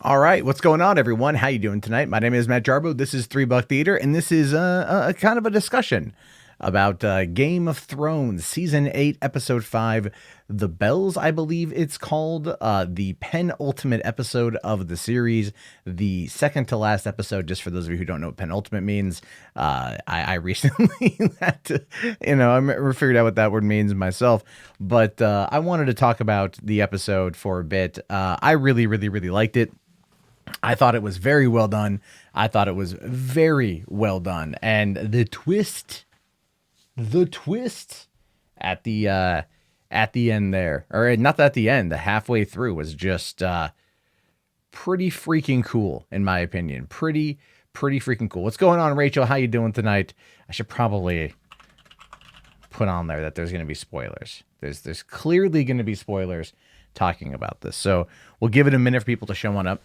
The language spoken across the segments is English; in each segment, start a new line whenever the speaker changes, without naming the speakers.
All right, what's going on, everyone? How you doing tonight? My name is Matt Jarbo. This is $3 Theater, and this is a kind of a discussion about Game of Thrones Season 8, Episode 5, The Bells, I believe it's called, the penultimate episode of the series, the second to last episode, just for those of you who don't know what penultimate means. I recently had to, I figured out what that word means myself, but I wanted to talk about the episode for a bit. I really, really, really liked it. I thought it was very well done. I thought it was very well done. And the twist at the end there, or not at the end, the halfway through was just pretty freaking cool, in my opinion. Pretty freaking cool. What's going on, Rachel? How you doing tonight? I should probably put on there that there's going to be spoilers. There's clearly going to be spoilers talking about this. So we'll give it a minute for people to show on up.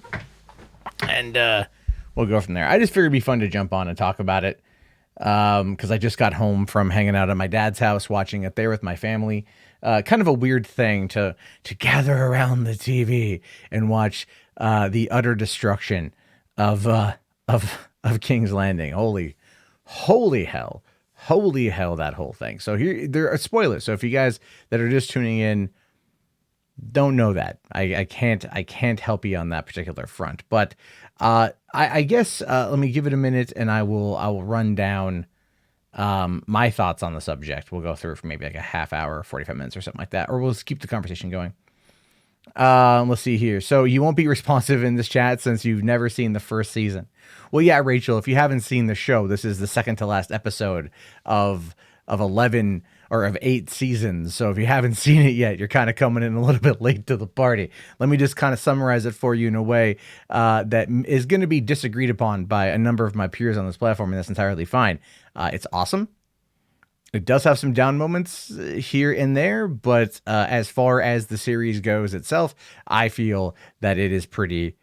And we'll go from there. I just figured it'd be fun to jump on and talk about it because I just got home from hanging out at my dad's house, watching it there with my family. Kind of a weird thing to gather around the TV and watch the utter destruction of King's Landing. Holy hell, that whole thing. So here there are spoilers. So if you guys that are just tuning in don't know that, I can't help you on that particular front, but I guess let me give it a minute and I will run down my thoughts on the subject. We'll go through for maybe like a half hour, 45 minutes or something like that, or we'll just keep the conversation going. Let's see here. So you won't be responsive in this chat since you've never seen the first season. Well, yeah, Rachel, if you haven't seen the show, this is the second to last episode of 11 or of 8 seasons. So if you haven't seen it yet, you're kind of coming in a little bit late to the party. Let me just kind of summarize it for you in a way that is going to be disagreed upon by a number of my peers on this platform, and that's entirely fine. It's awesome. It does have some down moments here and there, but as far as the series goes itself, I feel that it is pretty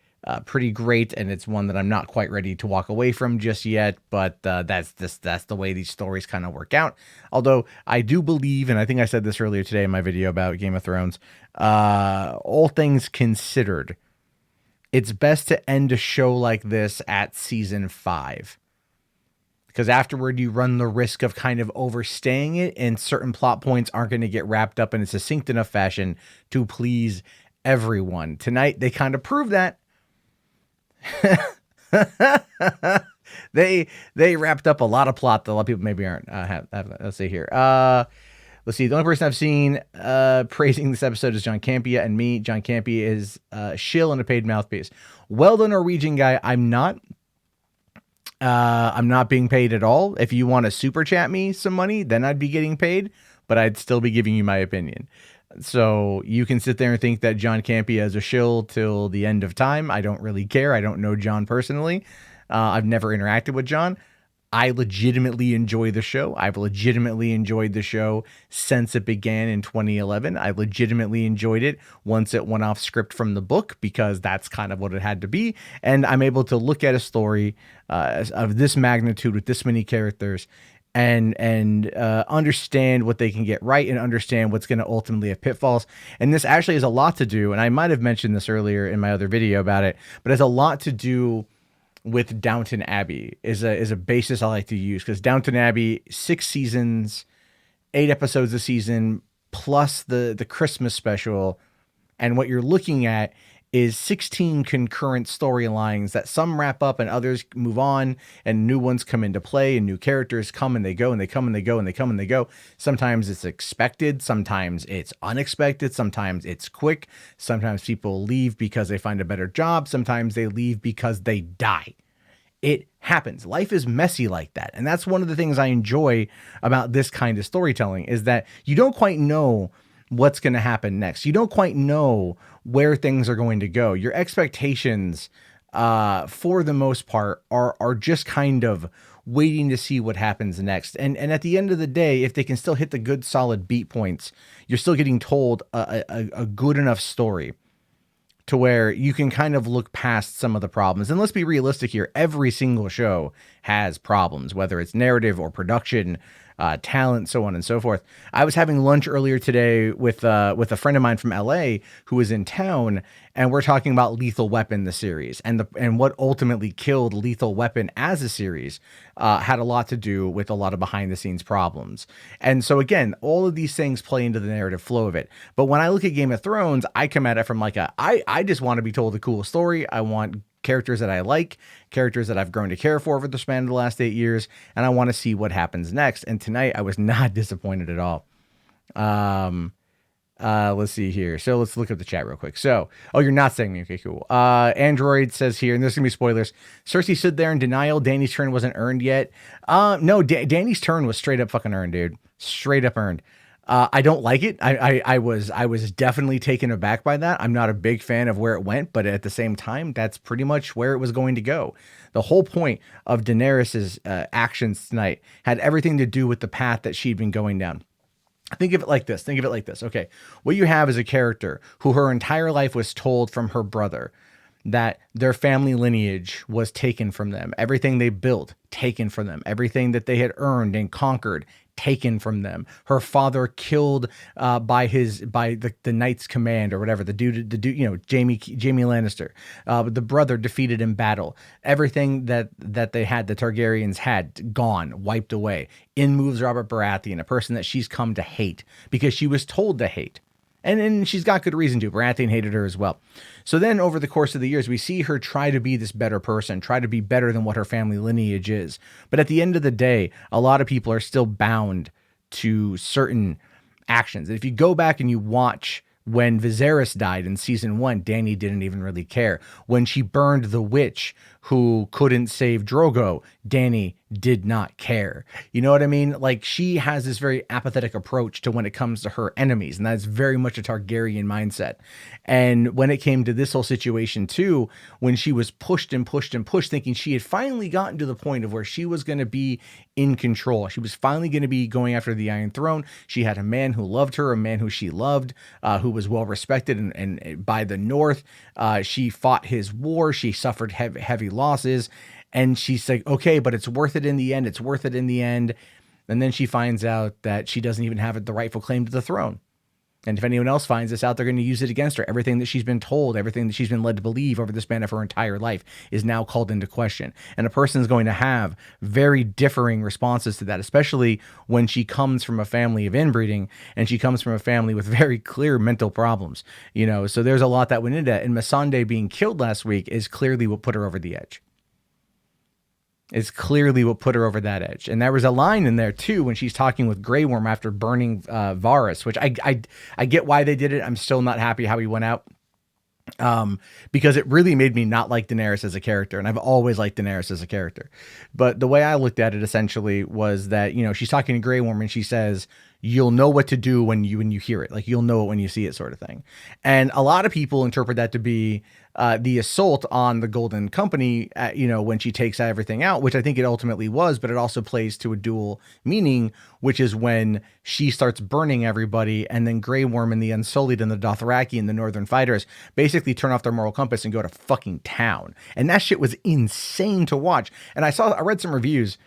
great, and it's one that I'm not quite ready to walk away from just yet, but that's the way these stories kind of work out. Although I do believe, and I think I said this earlier today in my video about Game of Thrones, all things considered, it's best to end a show like this at season 5. Because afterward, you run the risk of kind of overstaying it, and certain plot points aren't going to get wrapped up in a succinct enough fashion to please everyone. Tonight, they kind of prove that. They wrapped up a lot of plot that a lot of people maybe aren't have. Let's see here. Let's see. The only person I've seen praising this episode is John Campea and me. John Campea is shill and a paid mouthpiece. Well, the Norwegian guy, I'm not being paid at all. If you want to super chat me some money, then I'd be getting paid, but I'd still be giving you my opinion. So you can sit there and think that John Campea is a shill till the end of time. I don't really care. I don't know John personally. I've never interacted with John. I legitimately enjoy the show. I've legitimately enjoyed the show since it began in 2011. I legitimately enjoyed it once it went off script from the book, because that's kind of what it had to be. And I'm able to look at a story of this magnitude with this many characters and understand what they can get right and understand what's going to ultimately have pitfalls. And this actually has a lot to do, and I might have mentioned this earlier in my other video about it, but it has a lot to do with Downton Abbey is a basis I like to use, because Downton Abbey, 6 seasons, 8 episodes a season, plus the Christmas special. And what you're looking at is 16 concurrent storylines that some wrap up and others move on, and new ones come into play, and new characters come and they go and they come and they go and they come and they go. Sometimes it's expected. Sometimes it's unexpected. Sometimes it's quick. Sometimes people leave because they find a better job. Sometimes they leave because they die. It happens. Life is messy like that. And that's one of the things I enjoy about this kind of storytelling, is that you don't quite know what's going to happen next. You don't quite know where things are going to go. Your expectations, for the most part, are just kind of waiting to see what happens next. And at the end of the day, if they can still hit the good, solid beat points, you're still getting told a good enough story to where you can kind of look past some of the problems. And let's be realistic here. Every single show has problems, whether it's narrative or production, talent, so on and so forth. I was having lunch earlier today with a friend of mine from LA who was in town, and we're talking about Lethal Weapon, the series, and what ultimately killed Lethal Weapon as a series had a lot to do with a lot of behind the scenes problems. And so again, all of these things play into the narrative flow of it. But when I look at Game of Thrones, I come at it from like I just want to be told a cool story. I want characters that I like, characters that I've grown to care for over the span of the last 8 years, and I want to see what happens next. And tonight I was not disappointed at all. Let's see here. So let's look at the chat real quick. So, oh, you're not saying me. Okay, cool. Android says here, and there's gonna be spoilers. Cersei stood there in denial. Dany's turn wasn't earned yet. No, Dany's turn was straight up fucking earned, dude. Straight up earned. I don't like it. I was definitely taken aback by that. I'm not a big fan of where it went, but at the same time, that's pretty much where it was going to go. The whole point of Daenerys's actions tonight had everything to do with the path that she'd been going down. Think of it like this. Okay. What you have is a character who her entire life was told from her brother that their family lineage was taken from them. Everything they built, taken from them. Everything that they had earned and conquered, taken from them. Her father killed by the knight's command or whatever. The dude, Jamie Lannister. The brother defeated in battle. Everything that they had, the Targaryens had, gone, wiped away. In moves Robert Baratheon, a person that she's come to hate because she was told to hate. And she's got good reason to. Baratheon hated her as well. So then over the course of the years, we see her try to be this better person, try to be better than what her family lineage is. But at the end of the day, a lot of people are still bound to certain actions. If you go back and you watch when Viserys died in season 1, Dany didn't even really care. When she burned the witch who couldn't save Drogo, Dany did not care. You know what I mean? Like, she has this very apathetic approach to when it comes to her enemies, and that's very much a Targaryen mindset. And when it came to this whole situation too, when she was pushed and pushed and pushed, thinking she had finally gotten to the point of where she was going to be in control. She was finally going to be going after the Iron Throne. She had a man who loved her, a man who she loved, who was well respected and by the North. She fought his war. She suffered heavy losses. And she's like, okay, but it's worth it in the end. It's worth it in the end. And then she finds out that she doesn't even have the rightful claim to the throne. And if anyone else finds this out, they're going to use it against her. Everything that she's been told, everything that she's been led to believe over the span of her entire life is now called into question. And a person is going to have very differing responses to that, especially when she comes from a family of inbreeding and she comes from a family with very clear mental problems. So there's a lot that went into that. And Missandei being killed last week is clearly what put her over the edge. Is clearly what put her over that edge. And there was a line in there too when she's talking with Grey Worm after burning Varys, which I get why they did it. I'm still not happy how he went out. Because it really made me not like Daenerys as a character, and I've always liked Daenerys as a character. But the way I looked at it essentially was that, she's talking to Grey Worm and she says, you'll know what to do when you hear it. Like, you'll know it when you see it, sort of thing. And a lot of people interpret that to be the assault on the Golden Company, when she takes everything out, which I think it ultimately was, but it also plays to a dual meaning, which is when she starts burning everybody, and then Grey Worm and the Unsullied and the Dothraki and the Northern Fighters basically turn off their moral compass and go to fucking town. And that shit was insane to watch. And I read some reviews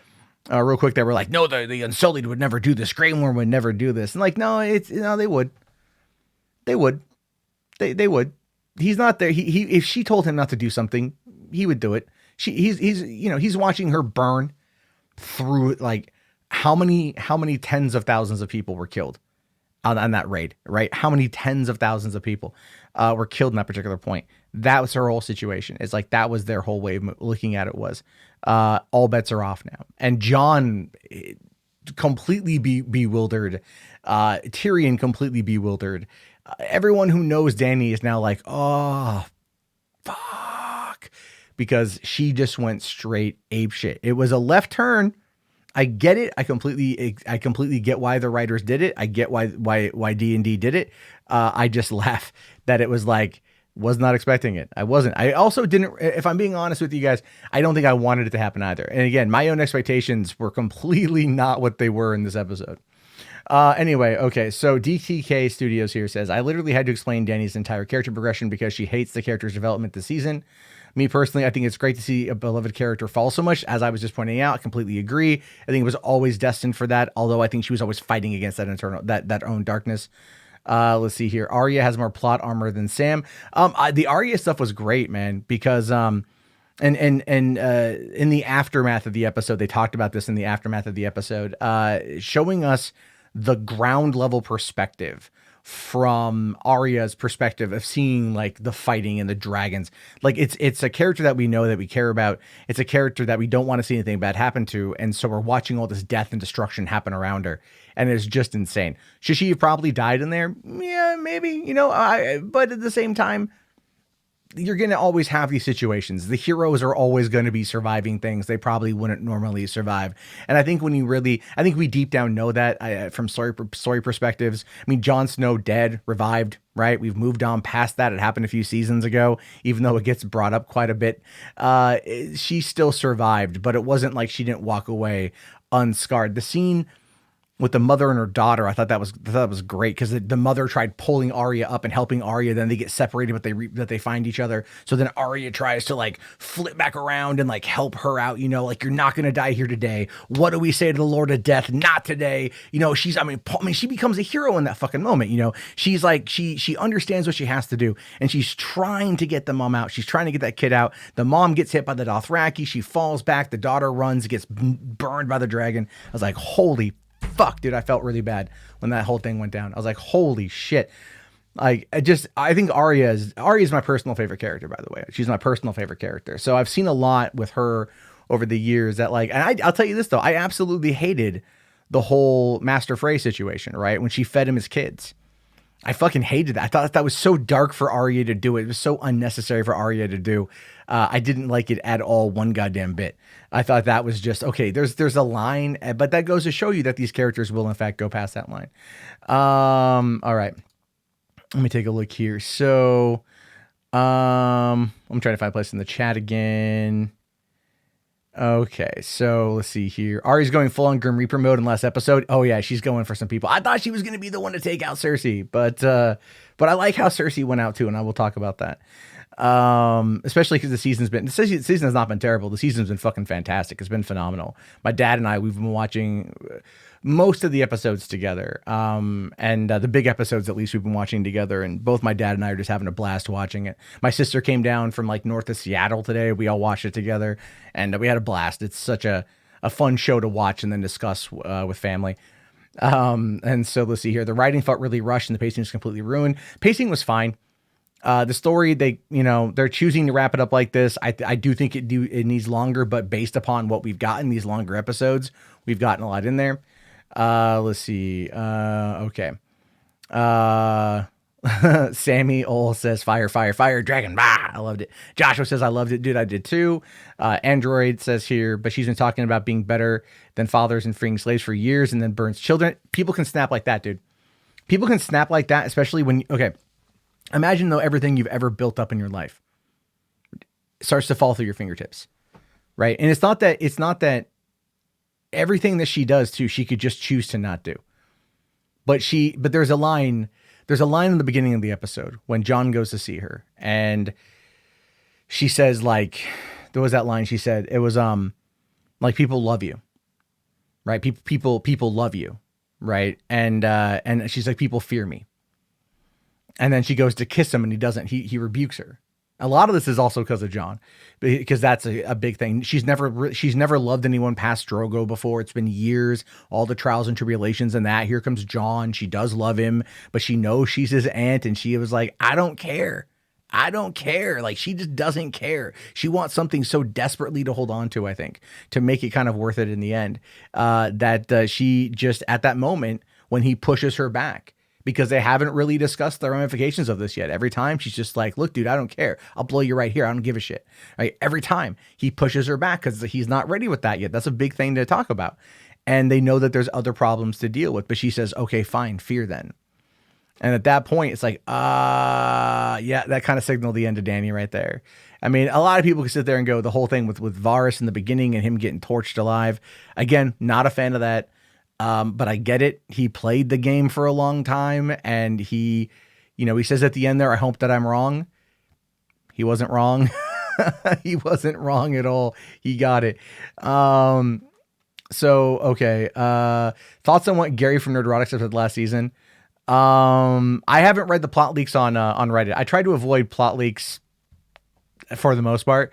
real quick that were like, no, the Unsullied would never do this. Grey Worm would never do this. And like, no, they would. They would. They would. He's not there. He if she told him not to do something, he would do it. He's watching her burn through, like, how many tens of thousands of people were killed on that raid, right? How many tens of thousands of people were killed in that particular point? That was her whole situation. It's like, that was their whole way of looking at it was, all bets are off now. And Jon completely bewildered, Tyrion completely bewildered. Everyone who knows Dany is now like, oh, fuck, because she just went straight apeshit. It was a left turn. I get it. I completely get why the writers did it. I get why D&D did it. I just laugh that it was like, was not expecting it. I wasn't. I also didn't, if I'm being honest with you guys, I don't think I wanted it to happen either. And again, my own expectations were completely not what they were in this episode. Anyway, okay, so DTK Studios here says, I literally had to explain Dany's entire character progression because she hates the character's development this season. Me personally, I think it's great to see a beloved character fall so much. As I was just pointing out, I completely agree. I think it was always destined for that, although I think she was always fighting against that internal, that own darkness. Let's see here. Arya has more plot armor than Sam. The Arya stuff was great, man, because and in the aftermath of the episode, they talked about this in the aftermath of the episode, showing us the ground level perspective from Arya's perspective of seeing like the fighting and the dragons. Like it's a character that we know, that we care about. It's a character that we don't want to see anything bad happen to. And so we're watching all this death and destruction happen around her. And it's just insane. Should she have probably died in there? Yeah, maybe, you know, but at the same time, you're going to always have these situations. The heroes are always going to be surviving things they probably wouldn't normally survive. And I think when you really, I think we deep down know that from story perspectives. I mean, Jon Snow dead, revived, right? We've moved on past that. It happened a few seasons ago, even though it gets brought up quite a bit. She still survived, but it wasn't like she didn't walk away unscarred. The scene with the mother and her daughter, I thought that was great, because the mother tried pulling Arya up and helping Arya. Then they get separated, but they find each other. So then Arya tries to like flip back around and like help her out. You know, like, you're not gonna die here today. What do we say to the Lord of Death? Not today. You know, I mean, she becomes a hero in that fucking moment. You know, she's like, she understands what she has to do, and she's trying to get the mom out. She's trying to get that kid out. The mom gets hit by the Dothraki. She falls back. The daughter runs, gets burned by the dragon. I was like, holy fuck, dude, I felt really bad when that whole thing went down. I was like, holy shit. Like, I think Arya is my personal favorite character, by the way. She's my personal favorite character. So I've seen a lot with her over the years that, like, and I'll tell you this though, I absolutely hated the whole Master Frey situation, right? When she fed him his kids. I fucking hated that. I thought that was so dark for Arya to do. It was so unnecessary for Arya to do. I didn't like it at all, one goddamn bit. I thought that was just, okay, there's a line, but that goes to show you that these characters will in fact go past that line. All right. Let me take a look here. So, I'm trying to find a place in the chat again. Okay, so let's see here. Arya's going full on Grim Reaper mode in last episode. Oh yeah, she's going for some people. I thought she was going to be the one to take out Cersei, but I like how Cersei went out too, and I will talk about that. Especially because the season has not been terrible. The season's been fucking fantastic. It's been phenomenal. My dad and I, we've been watching most of the episodes together. And the big episodes, at least, we've been watching together, and both my dad and I are just having a blast watching it. My sister came down from like north of Seattle today. We all watched it together, and we had a blast. It's such a fun show to watch and then discuss with family. And so let's see here. The writing felt really rushed and the pacing was completely ruined. Pacing was fine. The story, they're choosing to wrap it up like this. I do think it needs longer, but based upon what we've gotten, these longer episodes, we've gotten a lot in there. Let's see. Okay. Sammy Ol says, fire, fire, fire, dragon. Bah! I loved it. Joshua says, I loved it. Dude, I did too. Android says here, but she's been talking about being better than fathers and freeing slaves for years and then burns children. People can snap like that, dude. People can snap like that, especially when, okay, imagine though everything you've ever built up in your life starts to fall through your fingertips, right? And it's not that everything that she does too, she could just choose to not do. But there's a line in the beginning of the episode when Jon goes to see her, and she says, like, there was that line she said, it was like, people love you, right? People love you, right? And she's like, people fear me. And then she goes to kiss him and he doesn't. He rebukes her. A lot of this is also because of Jon, because that's a big thing. She's never loved anyone past Drogo before. It's been years, all the trials and tribulations and that. Here comes Jon. She does love him, but she knows she's his aunt, and she was like, I don't care. Like, she just doesn't care. She wants something so desperately to hold on to, I think, to make it kind of worth it in the end, that she just, at that moment when he pushes her back, because they haven't really discussed the ramifications of this yet. Every time she's just like, look, dude, I don't care. I'll blow you right here. I don't give a shit. Right? Every time he pushes her back because he's not ready with that yet. That's a big thing to talk about. And they know that there's other problems to deal with, but she says, okay, fine, fear then. And at that point, it's like, yeah, that kind of signaled the end of Dany right there. I mean, a lot of people can sit there and go, the whole thing with Varys in the beginning and him getting torched alive. Again, not a fan of that. But I get it. He played the game for a long time, and he says at the end there, I hope that I'm wrong. He wasn't wrong. He wasn't wrong at all. He got it. So, okay. Thoughts on what Gary from Nerdrotics said last season? I haven't read the plot leaks on Reddit. I try to avoid plot leaks for the most part.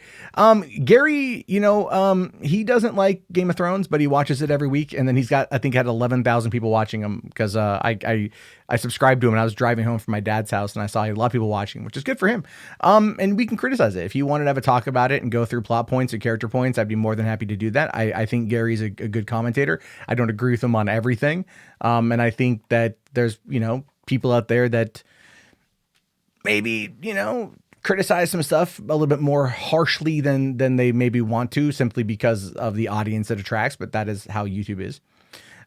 Gary, he doesn't like Game of Thrones, but he watches it every week. And then he's got, I think, had 11,000 people watching him because I subscribed to him and I was driving home from my dad's house and I saw a lot of people watching, which is good for him. And we can criticize it. If you wanted to have a talk about it and go through plot points and character points, I'd be more than happy to do that. I think Gary's a good commentator. I don't agree with him on everything. And I think that there's, people out there that maybe, criticize some stuff a little bit more harshly than they maybe want to, simply because of the audience it attracts, but that is how YouTube is.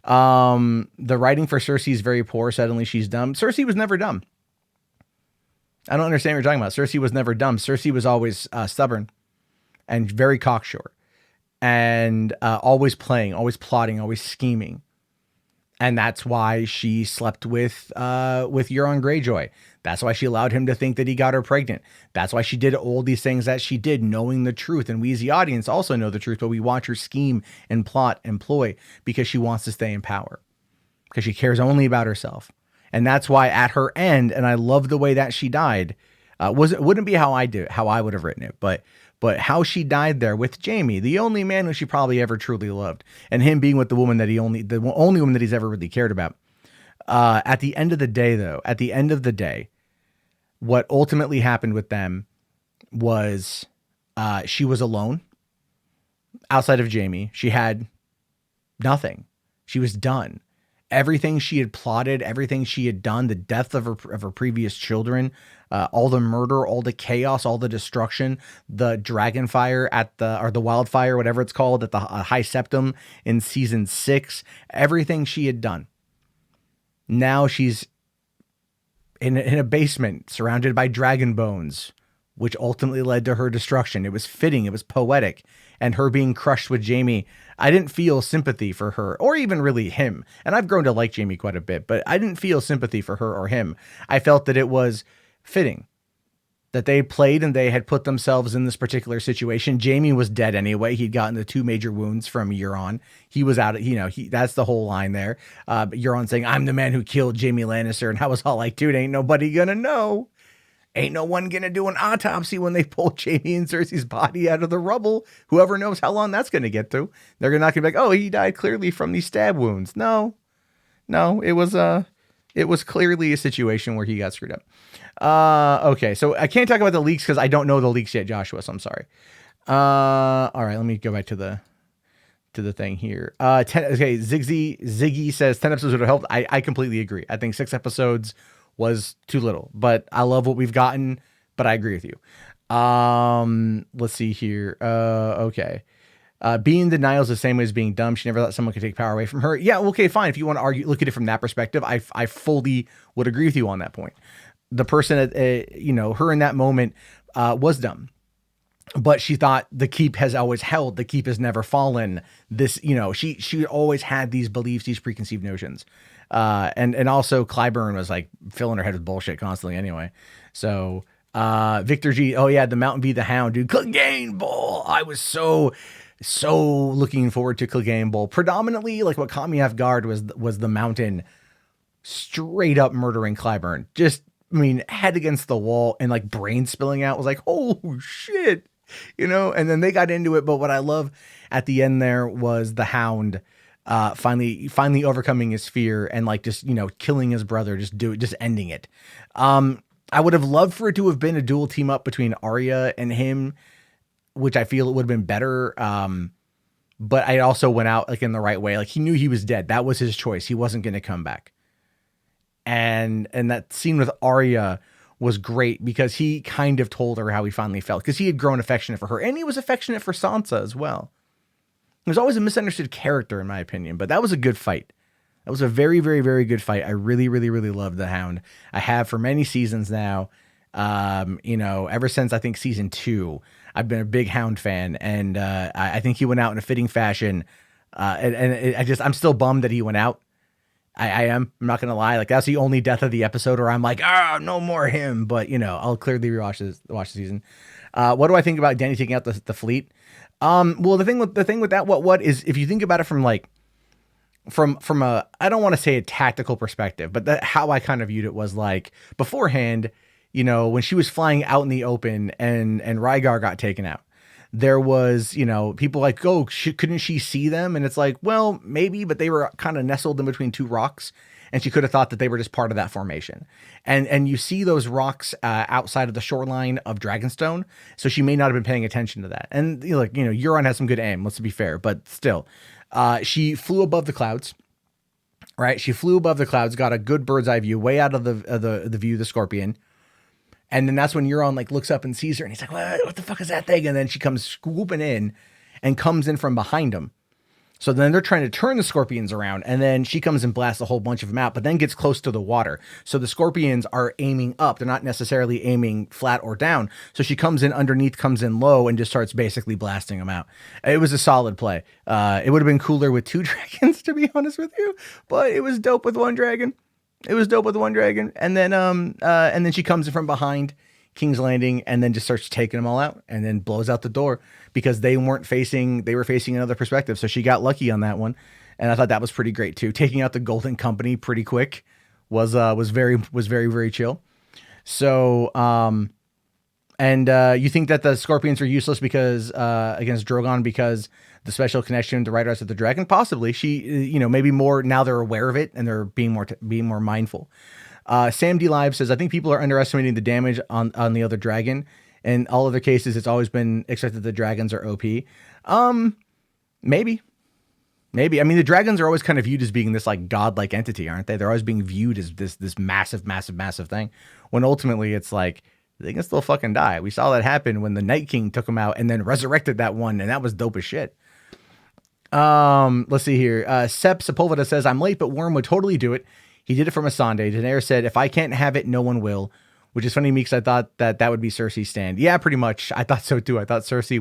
The writing for Cersei is very poor. Suddenly she's dumb. Cersei was never dumb. I don't understand what you're talking about. Cersei was never dumb. Cersei was always stubborn and very cocksure and always playing, always plotting, always scheming. And that's why she slept with Euron Greyjoy. That's why she allowed him to think that he got her pregnant. That's why she did all these things that she did, knowing the truth. And we as the audience also know the truth, but we watch her scheme and plot and ploy because she wants to stay in power, because she cares only about herself. And that's why at her end, and I love the way that she died, wouldn't be how I would have written it, but how she died there with Jaime, the only man who she probably ever truly loved, and him being with the woman that the only woman that he's ever really cared about. At the end of the day, what ultimately happened with them was she was alone outside of Jaime. She had nothing. She was done. Everything she had plotted, everything she had done, the death of her previous children, all the murder, all the chaos, all the destruction, the dragon fire or the wildfire, whatever it's called, at the High Septum in season 6, everything she had done. Now she's in a basement surrounded by dragon bones, which ultimately led to her destruction. It was fitting. It was poetic. And her being crushed with Jaime, I didn't feel sympathy for her or even really him. And I've grown to like Jaime quite a bit, but I didn't feel sympathy for her or him. I felt that it was fitting that they played and they had put themselves in this particular situation. Jaime was dead anyway. He'd gotten the 2 major wounds from Euron. He was out, that's the whole line there. Euron saying, I'm the man who killed Jaime Lannister. And I was all like, dude, ain't nobody gonna know. Ain't no one gonna do an autopsy when they pull Jaime and Cersei's body out of the rubble. Whoever knows how long that's gonna get to. They're not gonna be like, oh, he died clearly from these stab wounds. No, it was clearly a situation where he got screwed up. Okay, so I can't talk about the leaks because I don't know the leaks yet, Joshua. So I'm sorry. All right, let me go back to the thing here. Ziggy says 10 episodes would have helped. I completely agree. I think 6 episodes was too little, but I love what we've gotten, but I agree with you. Let's see here. Okay. Being denial is the same way as being dumb. She never thought someone could take power away from her. Yeah. Okay, fine. If you want to look at it from that perspective, I fully would agree with you on that point. The person, her in that moment, was dumb, but she thought the keep has always held. The keep has never fallen. This, she always had these beliefs, these preconceived notions. And also Clyburn was like filling her head with bullshit constantly anyway. So, Victor G, oh yeah, the Mountain Be the Hound, dude. Clegane Bowl. I was so looking forward to Clegane Bowl. Predominantly, like what caught me off guard was the Mountain straight up murdering Clyburn. Just, head against the wall and like brain spilling out. Was like, oh shit, and then they got into it. But what I love at the end there was the Hound finally overcoming his fear and like just, killing his brother, just ending it. I would have loved for it to have been a dual team up between Arya and him, which I feel it would have been better. But I also went out like in the right way. Like he knew he was dead. That was his choice. He wasn't going to come back. And that scene with Arya was great because he kind of told her how he finally felt, because he had grown affectionate for her and he was affectionate for Sansa as well. He was always a misunderstood character in my opinion, but that was a good fight. That was a very, very, very good fight. I really, really, really loved the Hound. I have for many seasons now. Ever since I think season 2, I've been a big Hound fan, and I think he went out in a fitting fashion, I'm still bummed that he went out. I am. I'm not gonna lie. Like that's the only death of the episode where I'm like, no more him. But I'll clearly watch the season. What do I think about Danny taking out the fleet? Well, the thing with that, what is, if you think about it from like, from a, I don't want to say a tactical perspective, but how I kind of viewed it was like beforehand, when she was flying out in the open and Rygar got taken out, there was, people like, oh, couldn't she see them? And it's like, well, maybe, but they were kind of nestled in between two rocks. And she could have thought that they were just part of that formation. And you see those rocks outside of the shoreline of Dragonstone. So she may not have been paying attention to that. And Euron has some good aim, let's be fair, but still. She flew above the clouds, right? She flew above the clouds, got a good bird's eye view, way out of the view of the Scorpion. And then that's when Euron like looks up and sees her and he's like, what the fuck is that thing? And then she comes swooping in and comes in from behind him. So then they're trying to turn the Scorpions around, and then she comes and blasts a whole bunch of them out, but then gets close to the water. So the Scorpions are aiming up. They're not necessarily aiming flat or down. So she comes in underneath, comes in low, and just starts basically blasting them out. It was a solid play. It would have been cooler with 2 dragons, to be honest with you, but it was dope with 1 dragon. And then she comes in from behind King's Landing and then just starts taking them all out and then blows out the door because they were facing another perspective. So she got lucky on that one. And I thought that was pretty great too. Taking out the Golden Company pretty quick was very, very chill. So, you think that the Scorpions are useless because, against Drogon, because the special connection to Right Rise of the Dragon? Possibly. She, maybe more now they're aware of it and they're being more mindful. Sam D Live says, I think people are underestimating the damage on the other dragon. In all other cases, it's always been expected the dragons are OP. Maybe. I mean, the dragons are always kind of viewed as being this like godlike entity, aren't they? They're always being viewed as this massive thing. When ultimately it's like, they can still fucking die. We saw that happen when the Night King took them out and then resurrected that one, and that was dope as shit. Let's see here. Sep Sepulveda says, I'm late, but Worm would totally do it. He did it for Missandei. Daenerys said, if I can't have it, no one will, which is funny to me because I thought that would be Cersei's stand. Yeah, pretty much. I thought so too. I thought Cersei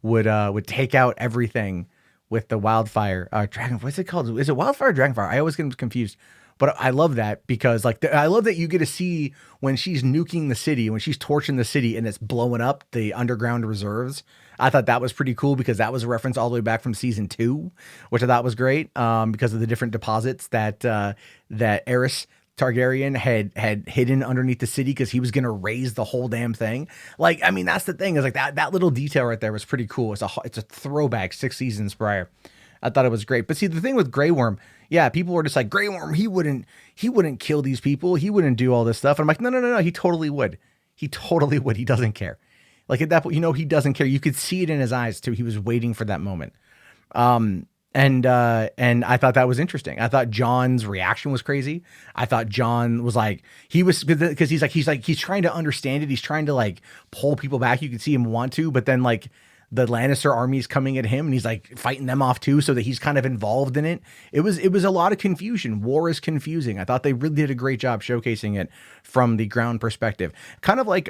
would take out everything with the wildfire. Dragon, what's it called? Is it wildfire or dragonfire? I always get confused. But I love that because I love that you get to see when she's nuking the city, when she's torching the city and it's blowing up the underground reserves. I thought that was pretty cool because that was a reference all the way back from season 2, which I thought was great because of the different deposits that Aerys Targaryen had hidden underneath the city because he was going to raise the whole damn thing. Like, I mean, that's the thing is like that little detail right there was pretty cool. It's a throwback 6 seasons prior. I thought it was great. But see, the thing with Grey Worm, yeah, people were just like, Grey Worm, he wouldn't kill these people. He wouldn't do all this stuff. And I'm like, no, he totally would. He totally would. He doesn't care. Like at that point, he doesn't care. You could see it in his eyes too. He was waiting for that moment. And I thought that was interesting. I thought Jon's reaction was crazy. I thought Jon was like, because he's trying to understand it. He's trying to like pull people back. You could see him want to, but then like the Lannister army's coming at him and he's like fighting them off too. So that he's kind of involved in it. It was a lot of confusion. War is confusing. I thought they really did a great job showcasing it from the ground perspective. Kind of like,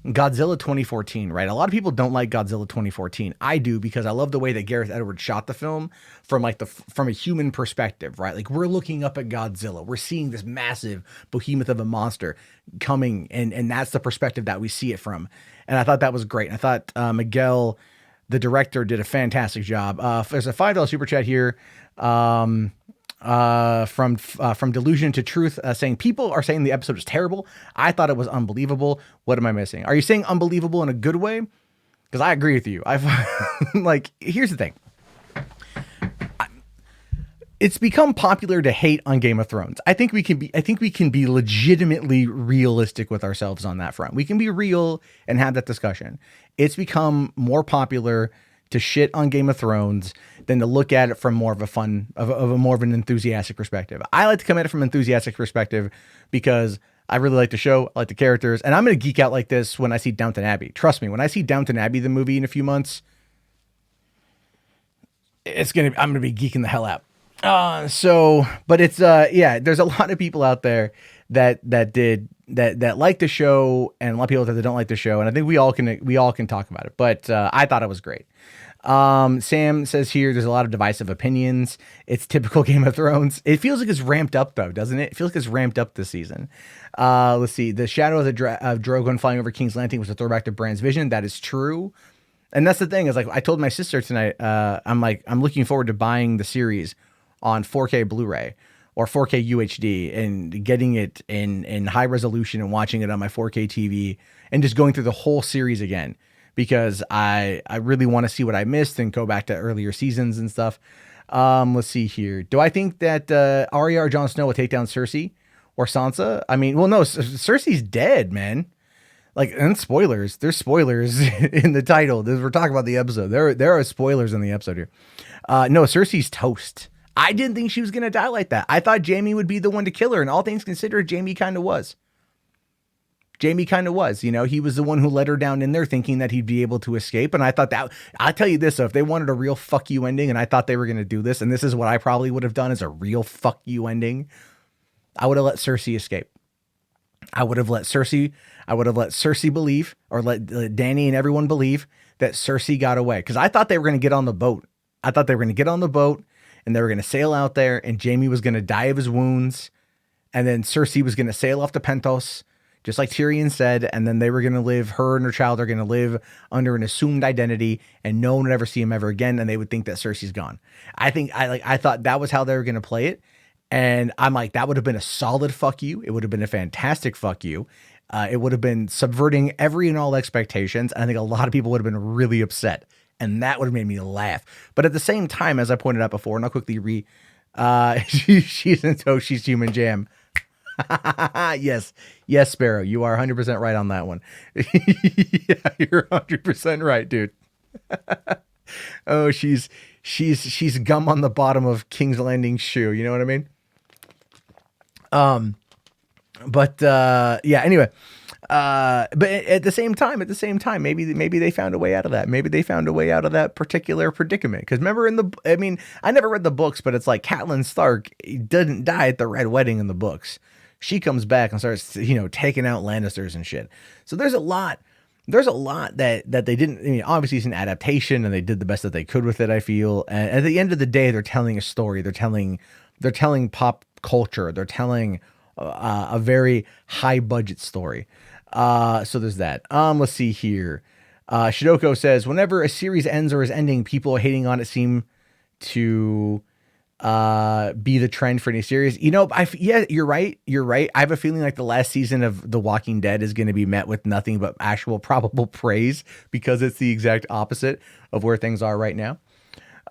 Godzilla 2014, right? A lot of people don't like Godzilla 2014. I do because I love the way that Gareth Edwards shot the film from from a human perspective, right? Like we're looking up at Godzilla. We're seeing this massive behemoth of a monster coming and that's the perspective that we see it from. And I thought that was great. I thought Miguel, the director, did a fantastic job. There's a $5 super chat here. From Delusion to Truth, saying people are saying the episode is terrible. I thought it was unbelievable. What am I missing? Are you saying unbelievable in a good way? Because I agree with you. I've like, here's the thing. It's become popular to hate on Game of Thrones. I think we can be legitimately realistic with ourselves on that front. We can be real and have that discussion. It's become more popular to shit on Game of Thrones than to look at it from more of a more of an enthusiastic perspective. I like to come at it from an enthusiastic perspective because I really like the show, I like the characters, and I'm going to geek out like this when I see Downton Abbey. Trust me, when I see Downton Abbey, the movie, in a few months, I'm going to be geeking the hell out. But it's, there's a lot of people out there that like the show and a lot of people that don't like the show. And I think we all can talk about it, but, I thought it was great. Sam says here, there's a lot of divisive opinions. It's typical Game of Thrones. It feels like it's ramped up though, doesn't it? It feels like it's ramped up this season. Let's see. The shadow of of Drogon flying over King's Landing was a throwback to Bran's vision. That is true. And that's the thing is like, I told my sister tonight, I'm looking forward to buying the series on 4K Blu-ray or 4K UHD and getting it in high resolution and watching it on my 4K TV and just going through the whole series again, because I really want to see what I missed and go back to earlier seasons and stuff. Let's see here. Do I think that Arya or Jon Snow will take down Cersei or Sansa? I mean, well, no, Cersei's dead, man. Like, and spoilers. There's spoilers in the title. We're talking about the episode. There are spoilers in the episode here. No, Cersei's toast. I didn't think she was going to die like that. I thought Jaime would be the one to kill her, and all things considered, Jaime kind of was. You know, he was the one who let her down in there thinking that he'd be able to escape. And I thought that, I'll tell you this, though, if they wanted a real fuck you ending and I thought they were going to do this, and this is what I probably would have done as a real fuck you ending, I would have let Cersei escape. I would have let Cersei believe, or let Dany and everyone believe that Cersei got away. Because I thought they were going to get on the boat. And they were going to sail out there, and Jaime was going to die of his wounds. And then Cersei was going to sail off to Pentos, just like Tyrion said. And then they were going to live, her and her child are going to live under an assumed identity, and no one would ever see him ever again. And they would think that Cersei's gone. I thought that was how they were going to play it. And I'm like, that would have been a solid fuck you. It would have been a fantastic fuck you. It would have been subverting every and all expectations. And I think a lot of people would have been really upset. And that would have made me laugh. But at the same time, as I pointed out before, and I'll quickly she's in toast, she's human jam. Yes, Sparrow, you are 100% right on that one. Yeah, you're 100% right, dude. Oh, she's gum on the bottom of King's Landing shoe. You know what I mean? Anyway, but at the same time, maybe they found a way out of that. Maybe they found a way out of that particular predicament. Because remember I never read the books, but it's like Catelyn Stark didn't die at the Red Wedding in the books. She comes back and starts, taking out Lannisters and shit. So there's a lot that they didn't, obviously it's an adaptation and they did the best that they could with it, I feel. And at the end of the day, they're telling a story. They're telling pop culture. They're telling a very high budget story. So there's that. Let's see here. Shidoko says, whenever a series ends or is ending, people hating on it seem to be the trend for any series. Yeah, you're right. I have a feeling like the last season of The Walking Dead is going to be met with nothing but actual probable praise, because it's the exact opposite of where things are right now.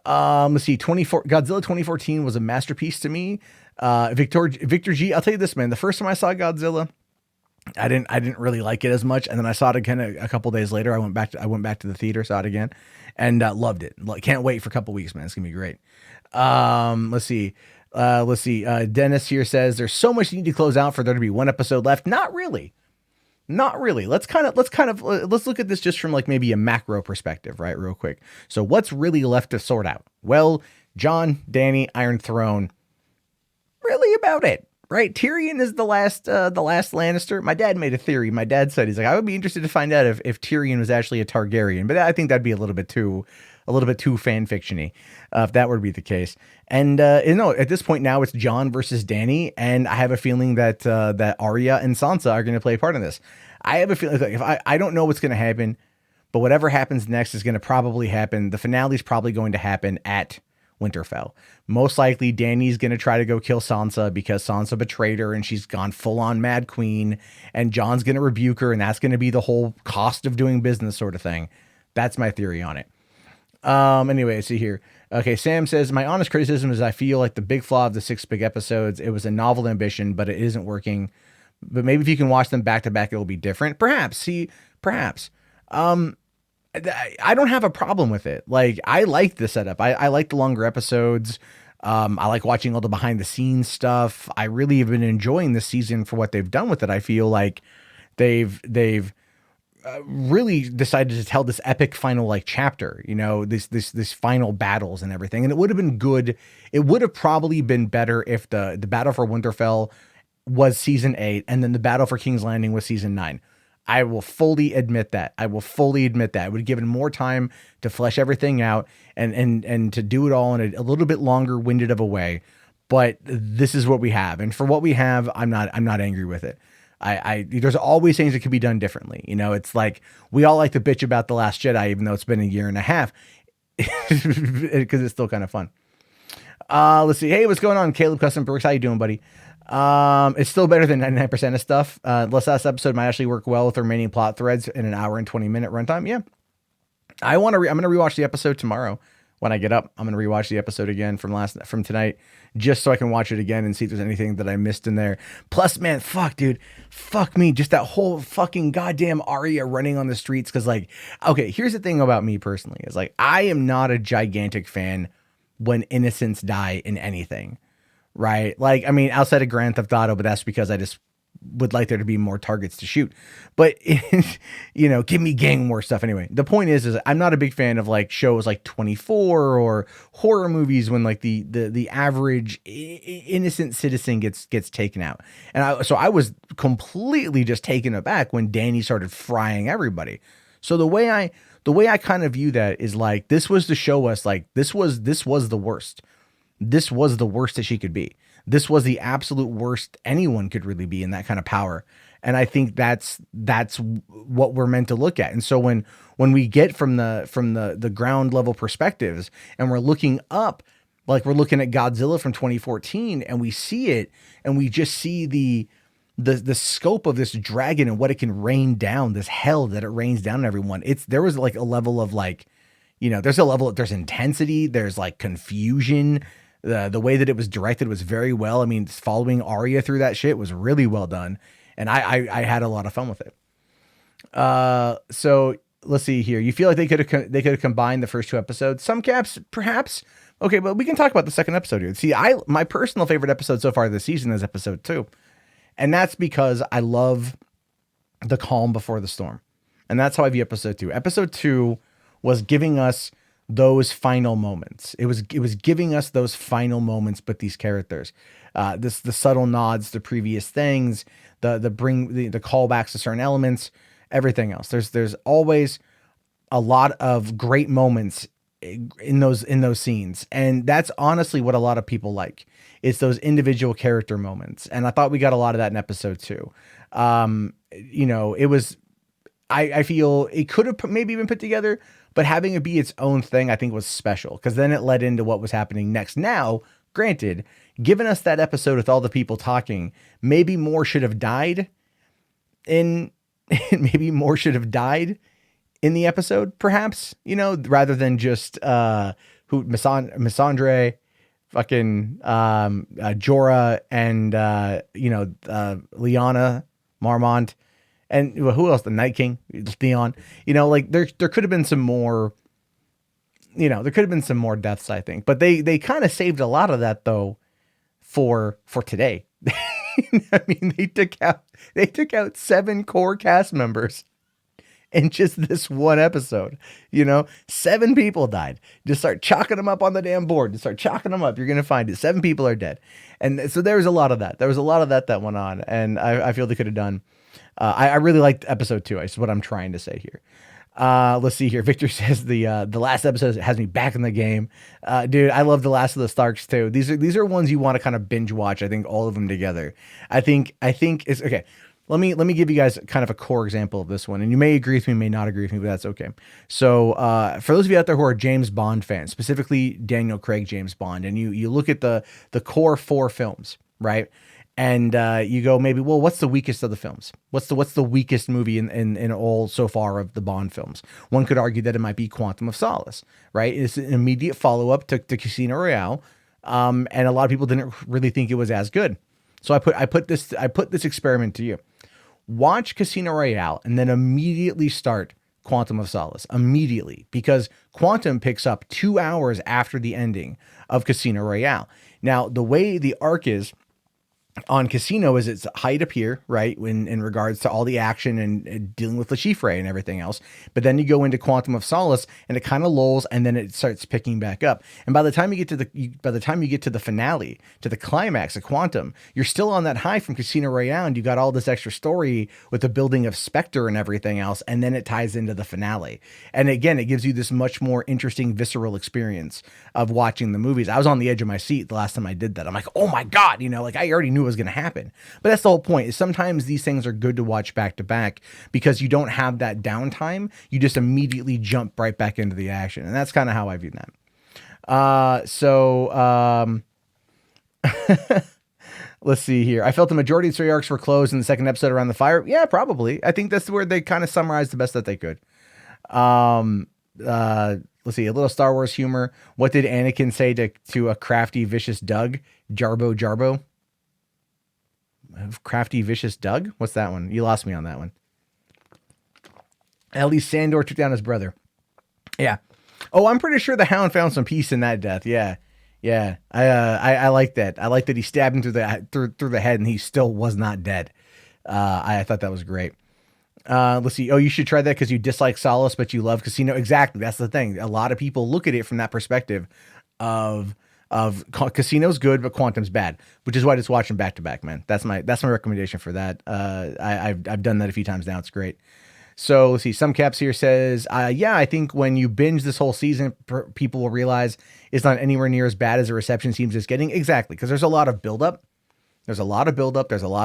Let's see. Godzilla 2014 was a masterpiece to me. Victor G, I'll tell you this, man. The first time I saw Godzilla, I didn't really like it as much, and then I saw it again a couple days later. I went back to the theater, saw it again, and loved it. Can't wait for a couple weeks, man. It's gonna be great. Let's see. Dennis here says there's so much you need to close out for there to be one episode left. Not really. Let's look at this just from like maybe a macro perspective, right? Real quick. So what's really left to sort out? Well, Jon, Dany, Iron Throne, really about it, right? Tyrion is the last Lannister. My dad made a theory. My dad said, he's like, I would be interested to find out if Tyrion was actually a Targaryen, but I think that'd be a little bit too fan fictiony, if that were to be the case. And at this point now it's Jon versus Dany, and I have a feeling that Arya and Sansa are going to play a part in this. I have a feeling like if I don't know what's going to happen, but whatever happens next is going to probably happen. The finale is probably going to happen at Winterfell. Most likely Dany's going to try to go kill Sansa because Sansa betrayed her and she's gone full on Mad Queen, and Jon's going to rebuke her, and that's going to be the whole cost of doing business sort of thing. That's my theory on it. Anyway, see here. Okay, Sam says, my honest criticism is I feel like the big flaw of the 6 big episodes, it was a novel ambition, but it isn't working. But maybe if you can watch them back to back, it'll be different. Perhaps. I don't have a problem with it. Like, I like the setup. I like the longer episodes. I like watching all the behind the scenes stuff. I really have been enjoying this season for what they've done with it. I feel like they've really decided to tell this epic final like chapter, this final battles and everything. And it would have been good. It would have probably been better if the battle for Winterfell was season 8 and then the battle for King's Landing was season 9. I will fully admit that. I will fully admit that. I would have given more time to flesh everything out and to do it all in a little bit longer winded of a way. But this is what we have. And for what we have, I'm not angry with it. There's always things that could be done differently. You know, it's like we all like to bitch about The Last Jedi, even though it's been a year and a half, because it's still kind of fun. Let's see. Hey, what's going on? Caleb Custom Brooks. How you doing, buddy? It's still better than 99% of stuff. Last episode might actually work well with the remaining plot threads in an hour and 20-minute runtime. Yeah. I'm going to rewatch the episode tomorrow when I get up. I'm going to rewatch the episode again from tonight, just so I can watch it again and see if there's anything that I missed in there. Plus, man, fuck me. Just that whole fucking goddamn Arya running on the streets. Cause like, okay, here's the thing about me personally is like, I am not a gigantic fan when innocents die in anything, right? Like, I mean, outside of Grand Theft Auto, but that's because I just would like there to be more targets to shoot. But, you know, give me gang war stuff anyway. The point is I'm not a big fan of like shows like 24 or horror movies when like the average innocent citizen gets taken out. And so I was completely just taken aback when Dany started frying everybody. So the way I kind of view that is like, this was to show us like, this was the worst. This was the worst that she could be. This was the absolute worst anyone could really be in that kind of power. And I think that's what we're meant to look at. And so when we get from the ground level perspectives and we're looking up, like we're looking at Godzilla from 2014 and we see it and we just see the scope of this dragon and what it can rain down, this hell that it rains down on everyone. There was like a level of like, you know, there's intensity, there's like confusion. The way that it was directed was very well. I mean, following Arya through that shit was really well done. And I had a lot of fun with it. So let's see here. You feel like they could have combined the first two episodes? Some caps, perhaps. Okay, but we can talk about the second episode here. See, my personal favorite episode so far this season is episode 2. And that's because I love the calm before the storm. And that's how I view episode 2. Episode 2 was giving us those final moments. It was giving us those final moments, but these characters, the subtle nods to previous things, the callbacks to certain elements, everything else. There's always a lot of great moments in those scenes. And that's honestly what a lot of people like. It's those individual character moments. And I thought we got a lot of that in episode 2. You know, it was, I feel it could have maybe been put together, but having it be its own thing, I think was special because then it led into what was happening next. Now, granted, given us that episode with all the people talking, maybe more should have died in the episode, perhaps, you know, rather than just Missandre, fucking Jorah, and Lyanna Mormont. And who else? The Night King, Theon. You know, like there could have been some more. You know, there could have been some more deaths, I think. But they kind of saved a lot of that though, for today. I mean, they took out 7 core cast members in just this one episode. You know, 7 people died. Just start chalking them up on the damn board. Just start chalking them up. You're gonna find it. 7 people are dead. And so there was a lot of that. There was a lot of that went on, and I feel they could have done. I really liked episode 2. Is what I'm trying to say here. Let's see here. Victor says the last episode has me back in the game. Dude, I love the Last of the Starks too. These are ones you want to kind of binge watch. I think all of them together. I think it's okay. Let me give you guys kind of a core example of this one, and you may agree with me, may not agree with me, but that's okay. So for those of you out there who are James Bond fans, specifically Daniel Craig James Bond, and you look at the core 4 films, right? And you go maybe, well, what's the weakest of the films? What's the weakest movie in all so far of the Bond films? One could argue that it might be Quantum of Solace, right? It's an immediate follow-up to Casino Royale, and a lot of people didn't really think it was as good. So I put this experiment to you. Watch Casino Royale and then immediately start Quantum of Solace. Immediately, because Quantum picks up 2 hours after the ending of Casino Royale. Now, the way the arc is, on Casino is its height up here, right? When in regards to all the action and dealing with Le Chiffre and everything else. But then you go into Quantum of Solace and it kind of lulls and then it starts picking back up. And by the time you get to the finale, to the climax of Quantum, you're still on that high from Casino Royale and you got all this extra story with the building of Spectre and everything else. And then it ties into the finale. And again, it gives you this much more interesting, visceral experience of watching the movies. I was on the edge of my seat the last time I did that. I'm like, oh my God, like I already knew it was going to happen. But that's the whole point, is sometimes these things are good to watch back to back because you don't have that downtime. You just immediately jump right back into the action. And that's kind of how I view that. Let's see here. I felt the majority of the story arcs were closed in the second episode around the fire. Yeah, probably. I think that's where they kind of summarized the best that they could. Let's see, a little Star Wars humor. What did Anakin say to a crafty, vicious Doug? Jarbo. Crafty, vicious Doug? What's that one? You lost me on that one. At least Sandor took down his brother. Yeah. Oh, I'm pretty sure the Hound found some peace in that death. Yeah. Yeah. I like that. I like that he stabbed him through the head and he still was not dead. I thought that was great. Let's see. Oh, you should try that because you dislike Solace, but you love Casino. Exactly. That's the thing. A lot of people look at it from that perspective of Casino's good, but Quantum's bad, which is why I just watch them back to back, man. That's my recommendation for that. I've done that a few times now. It's great. So let's see. Some caps here says, yeah, I think when you binge this whole season, people will realize it's not anywhere near as bad as the reception seems it's getting. Exactly. Because there's a lot of buildup. There's a lot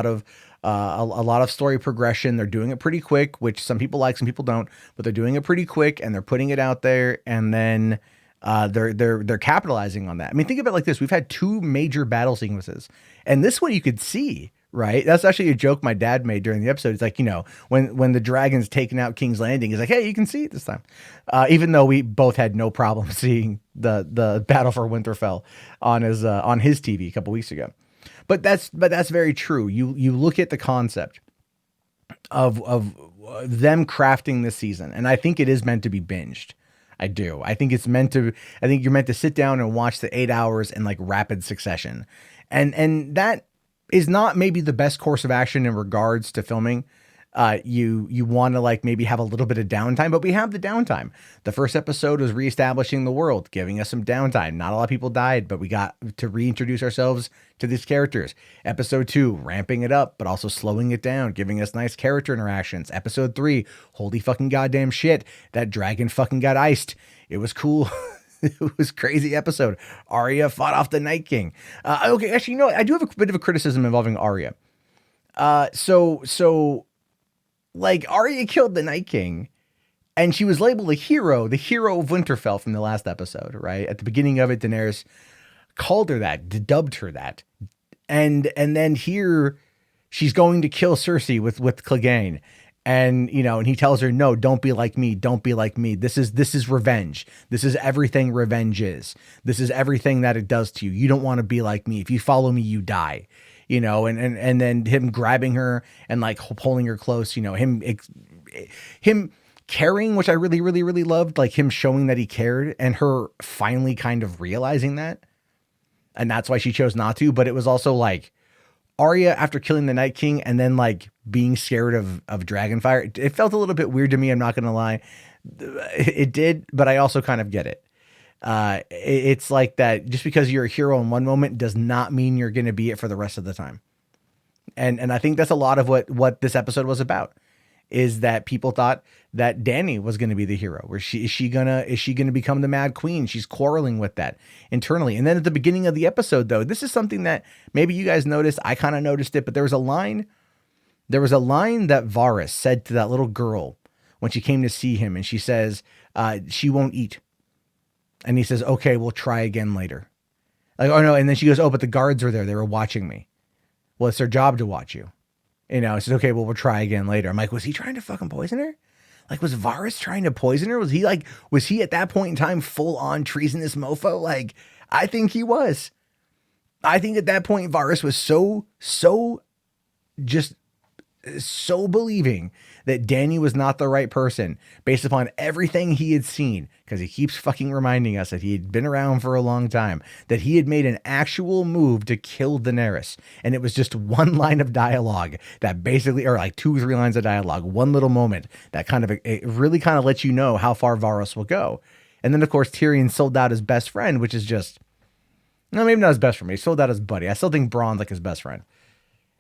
of story progression. They're doing it pretty quick, which some people like, some people don't, but they're doing it pretty quick and they're putting it out there. And then they're capitalizing on that. I mean, think of it like this. We've had 2 major battle sequences, and this one you could see, right? That's actually a joke my dad made during the episode. It's like, when the dragon's taking out King's Landing, he's like, hey, you can see it this time. Even though we both had no problem seeing the battle for Winterfell on his TV a couple weeks ago. But that's very true. You look at the concept of them crafting this season, and I think it is meant to be binged. I do. I think you're meant to sit down and watch the 8 hours in like rapid succession. And that is not maybe the best course of action in regards to filming. You want to like maybe have a little bit of downtime, but we have the downtime. The first episode was reestablishing the world, giving us some downtime. Not a lot of people died, but we got to reintroduce ourselves to these characters. Episode 2, ramping it up, but also slowing it down, giving us nice character interactions. Episode 3, holy fucking goddamn shit, that dragon fucking got iced. It was cool. It was crazy episode. Arya fought off the Night King. Okay, actually, I do have a bit of a criticism involving Arya. Like, Arya killed the Night King, and she was labeled the hero of Winterfell from the last episode, right? At the beginning of it, Daenerys called her that, dubbed her that. And then here, she's going to kill Cersei with Clegane. And, and he tells her, no, don't be like me. Don't be like me. This is revenge. This is everything revenge is. This is everything that it does to you. You don't want to be like me. If you follow me, you die. And then him grabbing her and like pulling her close, him caring, which I really, really, really loved, like him showing that he cared and her finally kind of realizing that. And that's why she chose not to. But it was also like Arya after killing the Night King and then like being scared of Dragonfire. It felt a little bit weird to me. I'm not going to lie. It did, but I also kind of get it. It's like that just because you're a hero in one moment does not mean you're going to be it for the rest of the time. And I think that's a lot of what this episode was about, is that people thought that Dany was going to be the hero. Where is she gonna become the Mad Queen? She's quarreling with that internally. And then at the beginning of the episode, though, this is something that maybe you guys noticed. I kind of noticed it, but there was a line that Varys said to that little girl when she came to see him, and she says, she won't eat. And he says, okay, we'll try again later. Like, oh no. And then she goes, oh, but the guards were there. They were watching me. Well, it's their job to watch you. It says, okay, well, we'll try again later. I'm like, was he trying to fucking poison her? Like, was Varys trying to poison her? Was he at that point in time full on treasonous mofo? Like, I think he was. I think at that point, Varys was so believing that Dany was not the right person based upon everything he had seen, because he keeps fucking reminding us that he had been around for a long time, that he had made an actual move to kill Daenerys. And it was just one line of dialogue that basically, or like 2 or 3 lines of dialogue, one little moment that kind of, it really kind of lets you know how far Varys will go. And then, of course, Tyrion sold out his best friend, which is just, no, maybe not his best friend. He sold out his buddy. I still think Bronn's like his best friend.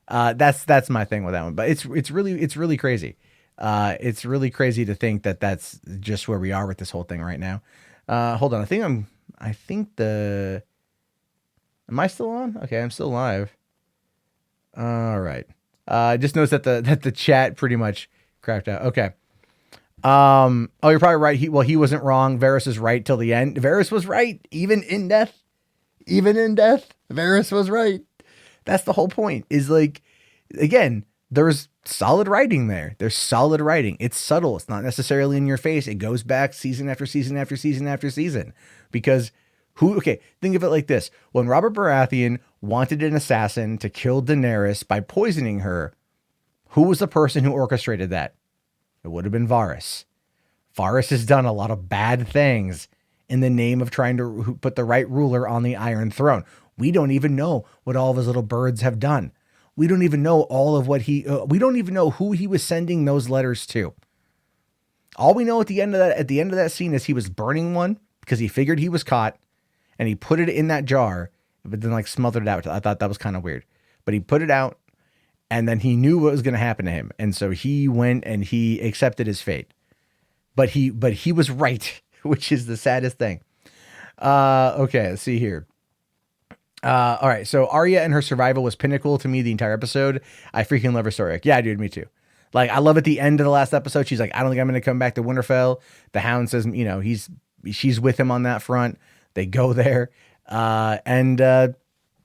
That's my thing with that one. But it's really crazy. It's really crazy to think that that's just where we are with this whole thing right now. Hold on. Am I still on? Okay, I'm still live. All right. Just noticed that the chat pretty much crapped out. Okay. Oh, you're probably right. He wasn't wrong. Varys is right till the end. Varys was right. Even in death, Varys was right. That's the whole point, is like, again, there's solid writing there. There's solid writing. It's subtle. It's not necessarily in your face. It goes back season after season after season after season. Because think of it like this. When Robert Baratheon wanted an assassin to kill Daenerys by poisoning her, who was the person who orchestrated that? It would have been Varys. Varys has done a lot of bad things in the name of trying to put the right ruler on the Iron Throne. We don't even know what all of his little birds have done. We don't even know all of what we don't even know who he was sending those letters to. All we know at the end of that scene is he was burning one because he figured he was caught, and he put it in that jar, but then like smothered it out. I thought that was kind of weird, but he put it out, and then he knew what was going to happen to him. And so he went and he accepted his fate, but he was right, which is the saddest thing. Okay, let's see here. All right. So Arya and her survival was pinnacle to me the entire episode. I freaking love her story. Yeah, dude, me too. Like, I love at the end of the last episode, she's like, I don't think I'm going to come back to Winterfell. The Hound says, she's with him on that front. They go there. And then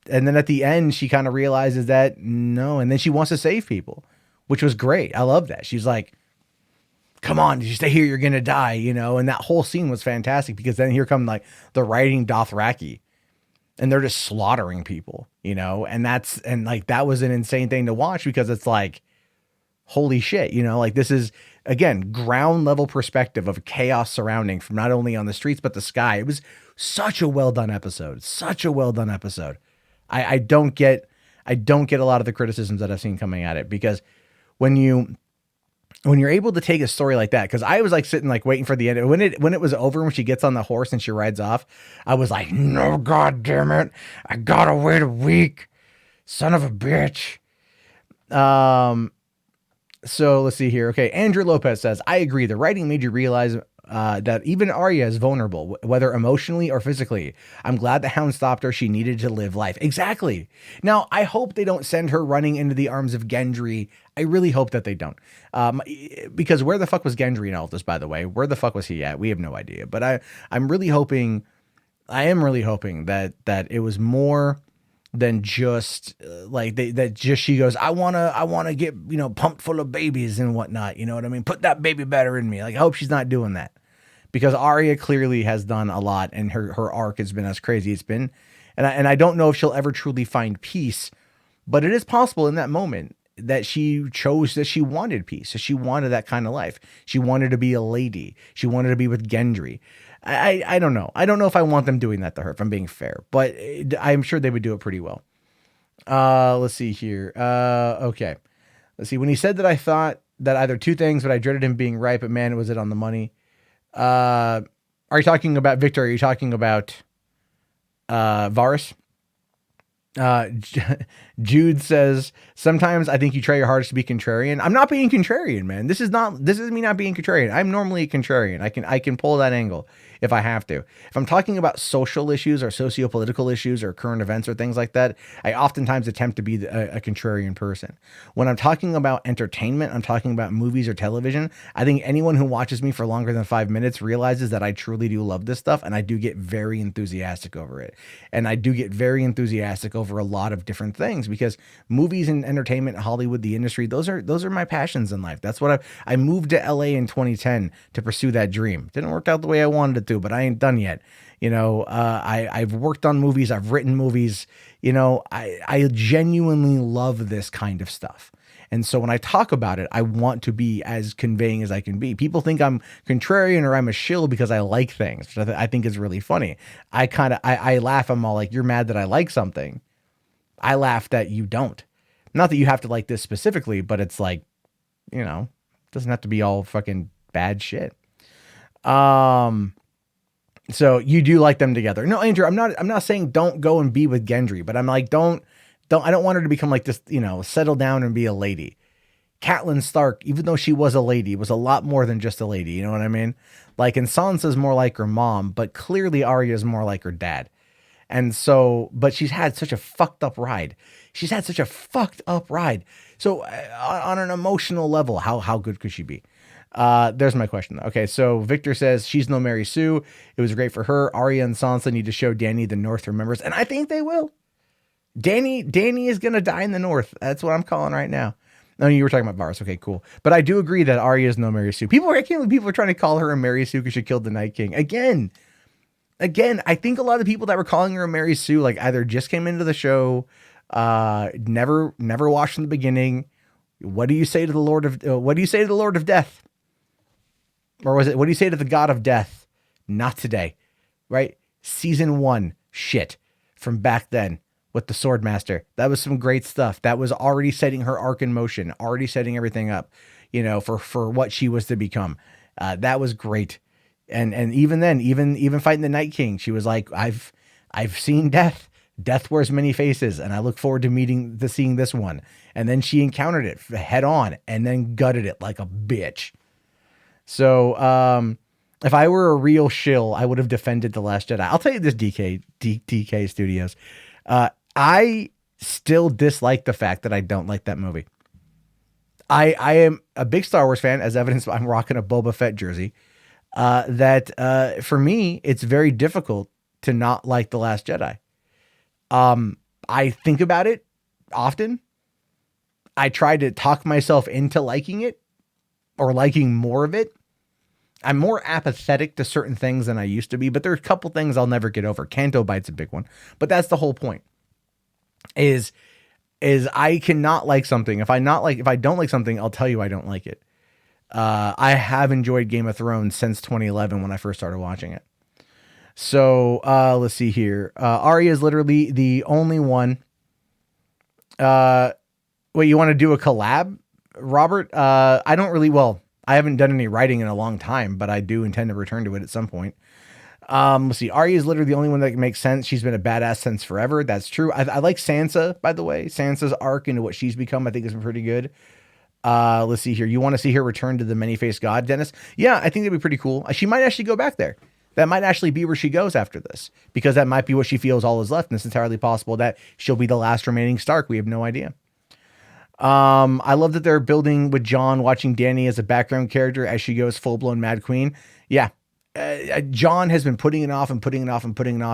at the end, she kind of realizes that no. And then she wants to save people, which was great. I love that. She's like, come on, did you stay here? You're going to die, and that whole scene was fantastic, because then here come like the writing Dothraki, and they're just slaughtering people, and that was an insane thing to watch, because it's like, holy shit, like this is, again, ground level perspective of chaos surrounding from not only on the streets, but the sky. It was such a well done episode. I don't get a lot of the criticisms that I've seen coming at it, because when you're able to take a story like that, because I was like sitting like waiting for the end. When it was over, when she gets on the horse and she rides off, I was like, no, God damn it, I gotta wait a week, son of a bitch. So let's see here. Okay, Andrew Lopez says, I agree. The writing made you realize that even Arya is vulnerable, whether emotionally or physically. I'm glad the Hound stopped her. She needed to live life. Exactly. Now, I hope they don't send her running into the arms of Gendry. I really hope that they don't. Because where the fuck was Gendry in all of this, by the way? Where the fuck was he at? We have no idea. But I am really hoping that it was more than just she goes, I wanna get, pumped full of babies and whatnot. You know what I mean? Put that baby better in me. Like, I hope she's not doing that, because Arya clearly has done a lot, and her arc has been as crazy it's been. And I don't know if she'll ever truly find peace, but it is possible in that moment that she chose that she wanted peace. So she wanted that kind of life. She wanted to be a lady. She wanted to be with Gendry. I don't know. I don't know if I want them doing that to her, if I'm being fair, but I'm sure they would do it pretty well. Let's see here. Okay. Let's see. When he said that, I thought that either two things, but I dreaded him being right, but man, was it on the money. Are you talking about Victor? Are you talking about Varys? Jude says, sometimes I think you try your hardest to be contrarian. I'm not being contrarian, man. This is me not being contrarian. I'm normally a contrarian. I can pull that angle if I have to. If I'm talking about social issues or socio-political issues or current events or things like that, I oftentimes attempt to be a contrarian person. When I'm talking about entertainment, I'm talking about movies or television, I think anyone who watches me for longer than 5 minutes realizes that I truly do love this stuff, and I do get very enthusiastic over it. And I do get very enthusiastic over a lot of different things, because movies and entertainment, Hollywood, the industry, those are my passions in life. That's what I moved to LA in 2010 to pursue that dream. Didn't work out the way I wanted it to, but I ain't done yet. I've worked on movies. I've written movies. I genuinely love this kind of stuff. And so when I talk about it, I want to be as conveying as I can be. People think I'm contrarian or I'm a shill because I like things, which I think is really funny. I laugh. I'm all like, you're mad that I like something. I laugh that you don't. Not that you have to like this specifically, but it's like, you know, it doesn't have to be all fucking bad shit. So you do like them together. No, Andrew, I'm not saying don't go and be with Gendry, but I'm like, I don't want her to become like this, you know, settle down and be a lady. Catelyn Stark, even though she was a lady, was a lot more than just a lady. You know what I mean? Like, and Sansa's more like her mom, but clearly Arya's more like her dad. And so, but she's had such a fucked up ride. So on an emotional level, how good could she be? There's my question. Okay, so Victor says she's no Mary Sue. It was great for her. Arya and Sansa need to show Dany the North remembers, and I think they will. Dany is gonna die in the North. That's what I'm calling right now. No, you were talking about Varys. Okay, cool. But I do agree that Arya is no Mary Sue. People are trying to call her a Mary Sue because she killed the Night King. Again, I think a lot of people that were calling her a Mary Sue like either just came into the show, never watched from the beginning. What do you say to the Lord of Death? Or was it, what do you say to the God of Death? Not today, right? Season 1 shit from back then with the Swordmaster. That was some great stuff. That was already setting her arc in motion, already setting everything up, you know, for what she was to become. That was great. And even then, even fighting the Night King, she was like, I've seen death. Death wears many faces, and I look forward to seeing this one. And then she encountered it head on and then gutted it like a bitch. So, if I were a real shill, I would have defended The Last Jedi. I'll tell you this, DK Studios. I still dislike the fact that I don't like that movie. I am a big Star Wars fan, as evidenced by I'm rocking a Boba Fett jersey. For me, it's very difficult to not like The Last Jedi. I think about it often. I try to talk myself into liking it or liking more of it. I'm more apathetic to certain things than I used to be, but there's a couple things I'll never get over. Canto Bite's a big one, but that's the whole point is I cannot like something. If I don't like something, I'll tell you I don't like it. I have enjoyed Game of Thrones since 2011 when I first started watching it. So, let's see here. Arya is literally the only one. Wait, you want to do a collab, Robert? I don't really, I haven't done any writing in a long time, but I do intend to return to it at some point. Let's see. Arya is literally the only one that makes sense. She's been a badass since forever. That's true. I like Sansa, by the way. Sansa's arc into what she's become, I think, has been pretty good. Let's see here. You want to see her return to the many-faced god, Dennis? Yeah, I think that'd be pretty cool. She might actually go back there. That might actually be where she goes after this, because that might be what she feels all is left. And it's entirely possible that she'll be the last remaining Stark. We have no idea. I love that they're building with Jon, watching Dany as a background character as she goes full-blown Mad Queen. Yeah. Jon has been putting it off.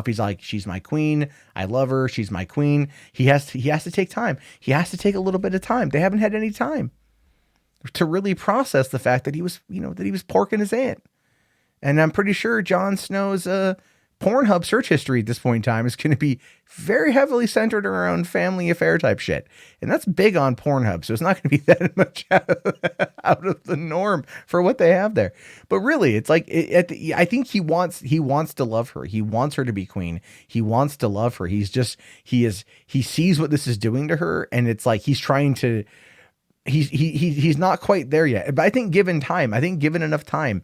He's like, she's my queen. I love her. She's my queen. He has to take time. He has to take a little bit of time. They haven't had any time to really process the fact that he was porking his aunt. And I'm pretty sure Jon Snow's Pornhub search history at this point in time is going to be very heavily centered around family affair type shit. And that's big on Pornhub. So it's not going to be that much out of the norm for what they have there. But really, it's like, I think he wants to love her. He wants her to be queen. He wants to love her. He sees what this is doing to her. And it's like, he's not quite there yet. But I think given enough time,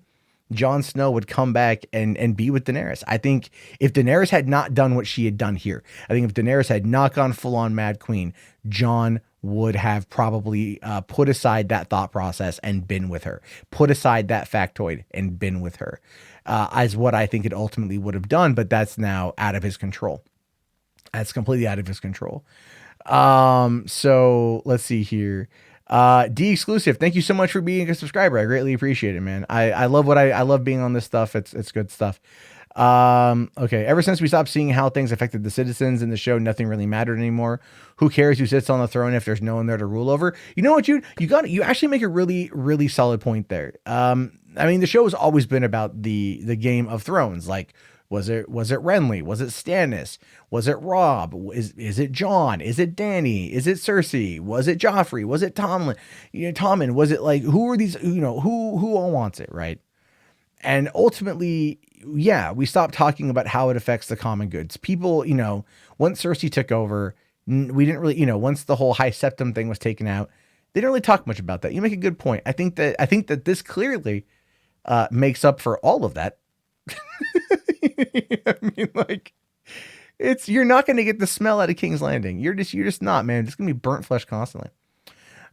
Jon Snow would come back and be with Daenerys. I think if Daenerys had not done what she had done here, I think if Daenerys had not gone full on Mad Queen, Jon would have probably put aside that thought process and been with her, put aside that factoid and been with her, as what I think it ultimately would have done. But that's now out of his control. That's completely out of his control. So let's see here. D exclusive. Thank you so much for being a subscriber. I greatly appreciate it, man. I love I love being on this stuff. It's good stuff. Okay. Ever since we stopped seeing how things affected the citizens in the show, nothing really mattered anymore. Who cares who sits on the throne if there's no one there to rule over? You know what, Jude? You actually make a really, really solid point there. I mean, the show has always been about the Game of Thrones. Like, Was it Renly? Was it Stannis? Was it Robb? Is it Jon? Is it Dany? Is it Cersei? Was it Joffrey? Was it Tomlin? Tommen? Was it like, who are these? Who all wants it, right? And ultimately, yeah, we stopped talking about how it affects the common goods. People, once Cersei took over, we didn't really, once the whole High Septim thing was taken out, they didn't really talk much about that. You make a good point. I think that this clearly makes up for all of that. I mean, like, you're not going to get the smell out of King's Landing. You're just not, man. It's going to be burnt flesh constantly.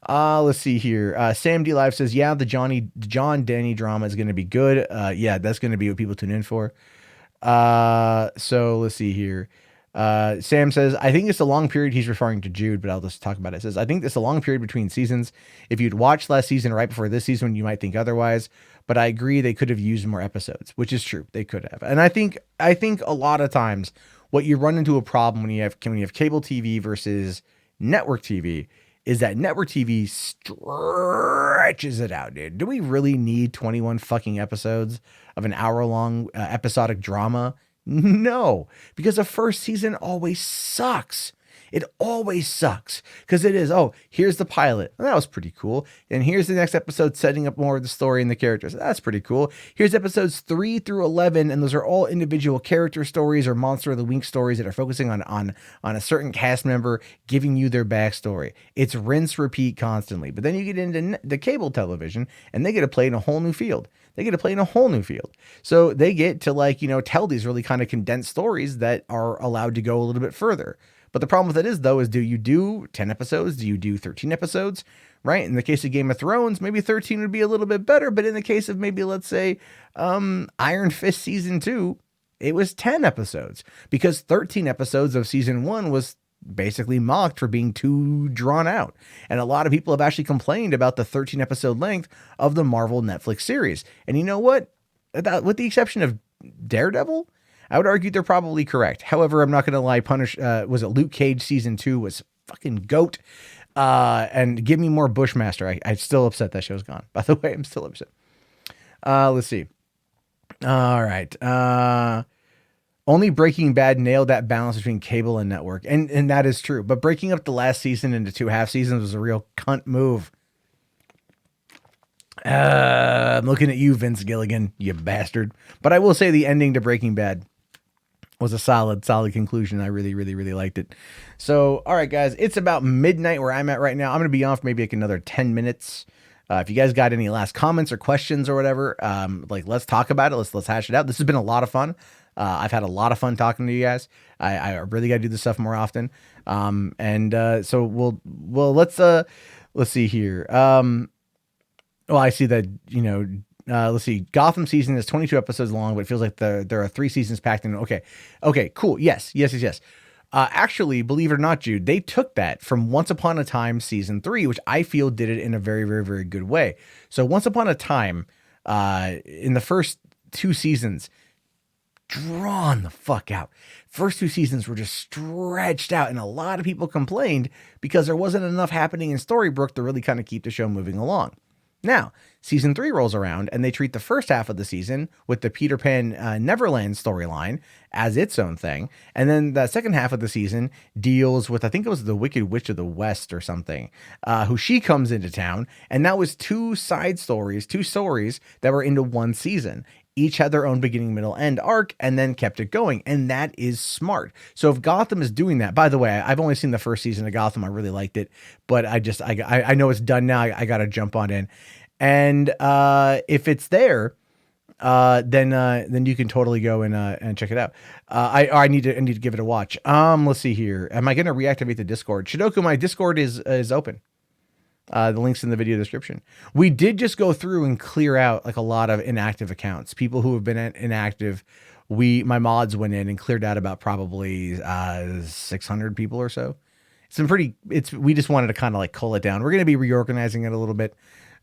Let's see here. Sam D Live says, yeah, the John Dany drama is going to be good. Yeah, that's going to be what people tune in for. So let's see here. Sam says, I think it's a long period. He's referring to Jude, but I'll just talk about it. It says, I think it's a long period between seasons. If you'd watched last season right before this season, you might think otherwise, but I agree they could have used more episodes, which is true. They could have. And I think a lot of times what you run into a problem when you have cable TV versus network TV is that network TV stretches it out, dude. Do we really need 21 fucking episodes of an hour-long episodic drama? No, because the first season always sucks. It always sucks because it is, here's the pilot. Well, that was pretty cool. And here's the next episode setting up more of the story and the characters. That's pretty cool. Here's episodes 3 through 11. And those are all individual character stories or Monster of the Week stories that are focusing on a certain cast member, giving you their backstory. It's rinse, repeat constantly. But then you get into the cable television and they get to play in a whole new field. So they get to tell these really kind of condensed stories that are allowed to go a little bit further. But the problem with it is, do you do 10 episodes? Do you do 13 episodes? Right? In the case of Game of Thrones, maybe 13 would be a little bit better. But in the case of maybe, let's say, Iron Fist season 2, it was 10 episodes because 13 episodes of season 1 was basically mocked for being too drawn out. And a lot of people have actually complained about the 13 episode length of the Marvel Netflix series. And you know what? With the exception of Daredevil, I would argue they're probably correct. However, I'm not going to lie. Was it Luke Cage season 2 was fucking goat. And give me more Bushmaster. I'm still upset that show's gone. By the way, I'm still upset. Let's see. All right. Only Breaking Bad nailed that balance between cable and network. And that is true. But breaking up the last season into 2 half seasons was a real cunt move. I'm looking at you, Vince Gilligan, you bastard. But I will say the ending to Breaking Bad was a solid conclusion. I really, really, really liked it. So, all right, guys, it's about midnight where I'm at right now. I'm going to be on for maybe another 10 minutes. If you guys got any last comments or questions or whatever, let's talk about it. Let's hash it out. This has been a lot of fun. I've had a lot of fun talking to you guys. I really got to do this stuff more often. So let's see here. I see that, let's see. Gotham season is 22 episodes long, but it feels like there are 3 seasons packed in. Okay, cool. Yes. Actually, believe it or not, Jude, they took that from Once Upon a Time season 3, which I feel did it in a very, very, very good way. So Once Upon a Time, in the first 2 seasons, drawn the fuck out. First 2 seasons were just stretched out, and a lot of people complained because there wasn't enough happening in Storybrooke to really kind of keep the show moving along. Now, season 3 rolls around and they treat the first half of the season with the Peter Pan Neverland storyline as its own thing. And then the second half of the season deals with, I think it was the Wicked Witch of the West or something, who she comes into town. And that was 2 stories that were into 1 season. Each had their own beginning, middle, end arc, and then kept it going. And that is smart. So if Gotham is doing that, by the way, I've only seen the first season of Gotham. I really liked it, but I know it's done now. I got to jump on in. And if it's there, then you can totally go and check it out. I need to give it a watch. Let's see here. Am I going to reactivate the Discord? Shidoku, my Discord is open. The link's in the video description. We did just go through and clear out a lot of inactive accounts. People who have been inactive. My mods went in and cleared out about probably 600 people or so. We just wanted to kind of cull it down. We're going to be reorganizing it a little bit.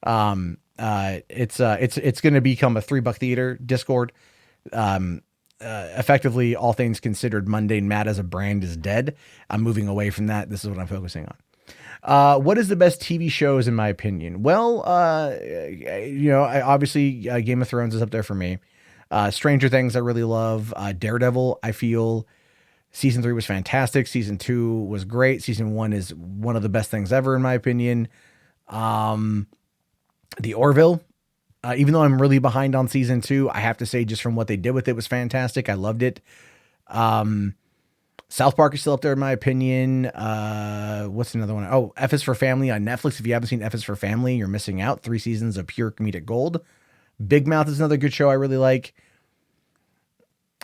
It's going to become a $3 theater Discord. Effectively, all things considered, Mundane Matt as a brand is dead. I'm moving away from that. This is what I'm focusing on. What is the best TV shows in my opinion? Well, obviously Game of Thrones is up there for me. Stranger Things, I really love. Daredevil, I feel season 3 was fantastic. Season 2 was great. Season 1 is one of the best things ever, in my opinion. The Orville, even though I'm really behind on season 2, I have to say, just from what they did with it, was fantastic. I loved it. South Park is still up there, in my opinion. What's another one? Oh, F is for Family on Netflix. If you haven't seen F is for Family, you're missing out. 3 seasons of pure comedic gold. Big Mouth is another good show I really like.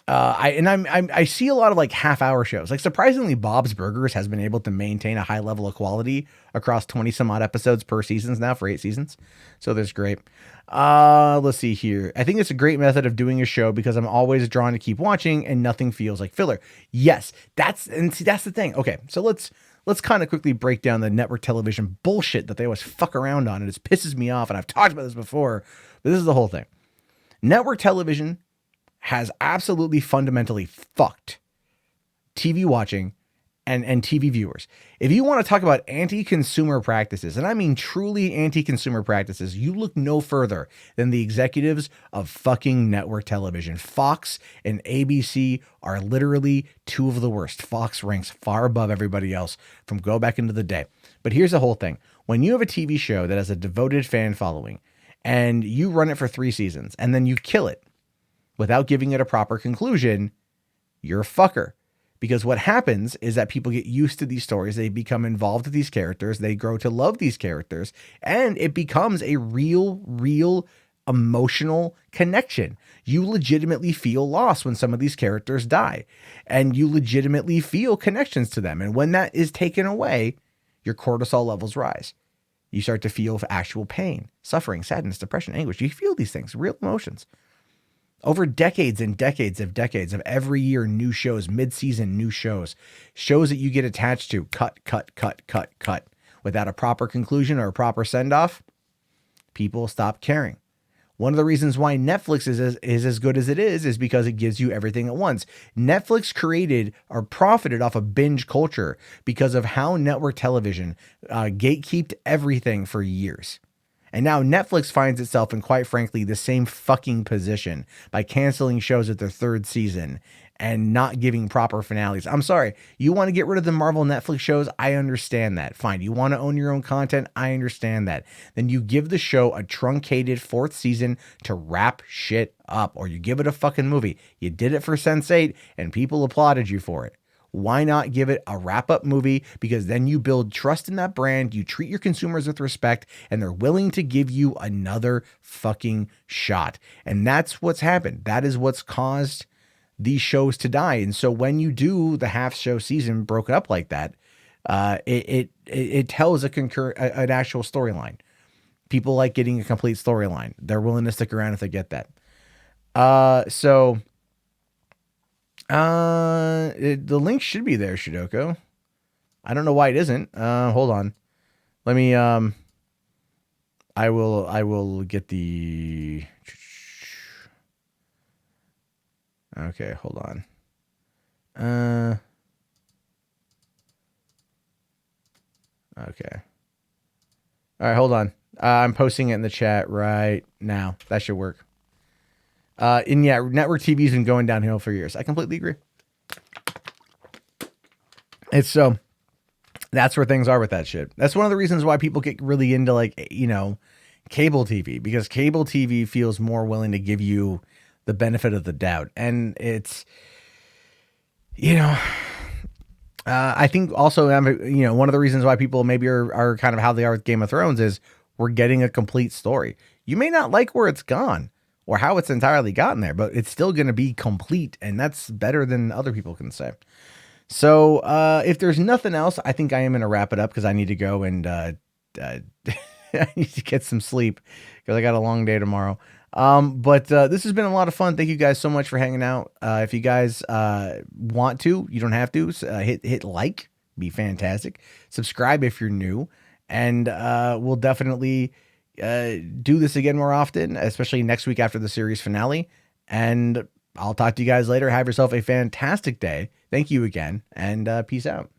I see a lot of like half-hour shows. Like, surprisingly, Bob's Burgers has been able to maintain a high level of quality across 20 some odd episodes per season now for 8 seasons. So that's great. Let's see here. I think it's a great method of doing a show because I'm always drawn to keep watching and nothing feels like filler. Yes, that's the thing. Okay, so let's kind of quickly break down the network television bullshit that they always fuck around on. It just pisses me off, and I've talked about this before, but this is the whole thing. Network television has absolutely fundamentally fucked TV watching and TV viewers. If you want to talk about anti-consumer practices, and I mean truly anti-consumer practices, you look no further than the executives of fucking network television. Fox and ABC are literally 2 of the worst. Fox ranks far above everybody else from go back into the day. But here's the whole thing. When you have a TV show that has a devoted fan following and you run it for 3 seasons and then you kill it without giving it a proper conclusion, you're a fucker. Because what happens is that people get used to these stories. They become involved with these characters. They grow to love these characters. And it becomes a real emotional connection. You legitimately feel lost when some of these characters die. And you legitimately feel connections to them. And when that is taken away, your cortisol levels rise. You start to feel actual pain, suffering, sadness, depression, anguish. You feel these things, real emotions. Over decades and decades of every year, new shows, mid-season new shows that you get attached to, cut, without a proper conclusion or a proper send-off, people stop caring. One of the reasons why Netflix is as good as it is because it gives you everything at once. Netflix created or profited off of binge culture because of how network television gatekeeped everything for years. And now Netflix finds itself in, quite frankly, the same fucking position by canceling shows at their 3rd season and not giving proper finales. I'm sorry. You want to get rid of the Marvel Netflix shows? I understand that. Fine. You want to own your own content? I understand that. Then you give the show a truncated 4th season to wrap shit up, or you give it a fucking movie. You did it for Sense8 and people applauded you for it. Why not give it a wrap-up movie? Because then you build trust in that brand, you treat your consumers with respect, and they're willing to give you another fucking shot. And that's what's happened. That is what's caused these shows to die. And so when you do the half-show season broken up like that, it tells an actual storyline. People like getting a complete storyline. They're willing to stick around if they get that. The link should be there, Shidoko. I don't know why it isn't. Hold on. Let me, I will get the, okay, hold on. Okay. All right, hold on. I'm posting it in the chat right now. That should work. And yeah, network TV's been going downhill for years. I completely agree. It's so that's where things are with that shit. That's one of the reasons why people get really into, like, you know, cable TV, because cable TV feels more willing to give you the benefit of the doubt. And it's, you know, I think also, you know, one of the reasons why people maybe are kind of how they are with Game of Thrones is we're getting a complete story. You may not like where it's gone or how it's entirely gotten there, but it's still going to be complete. And that's better than other people can say. So if there's nothing else, I think I am going to wrap it up because I need to go and I need to get some sleep because I got a long day tomorrow. But this has been a lot of fun. Thank you guys so much for hanging out. If you guys want to, you don't have to, hit like, be fantastic. Subscribe if you're new, and we'll definitely do this again more often, especially next week after the series finale. And I'll talk to you guys later. Have yourself a fantastic day. Thank you again, and peace out.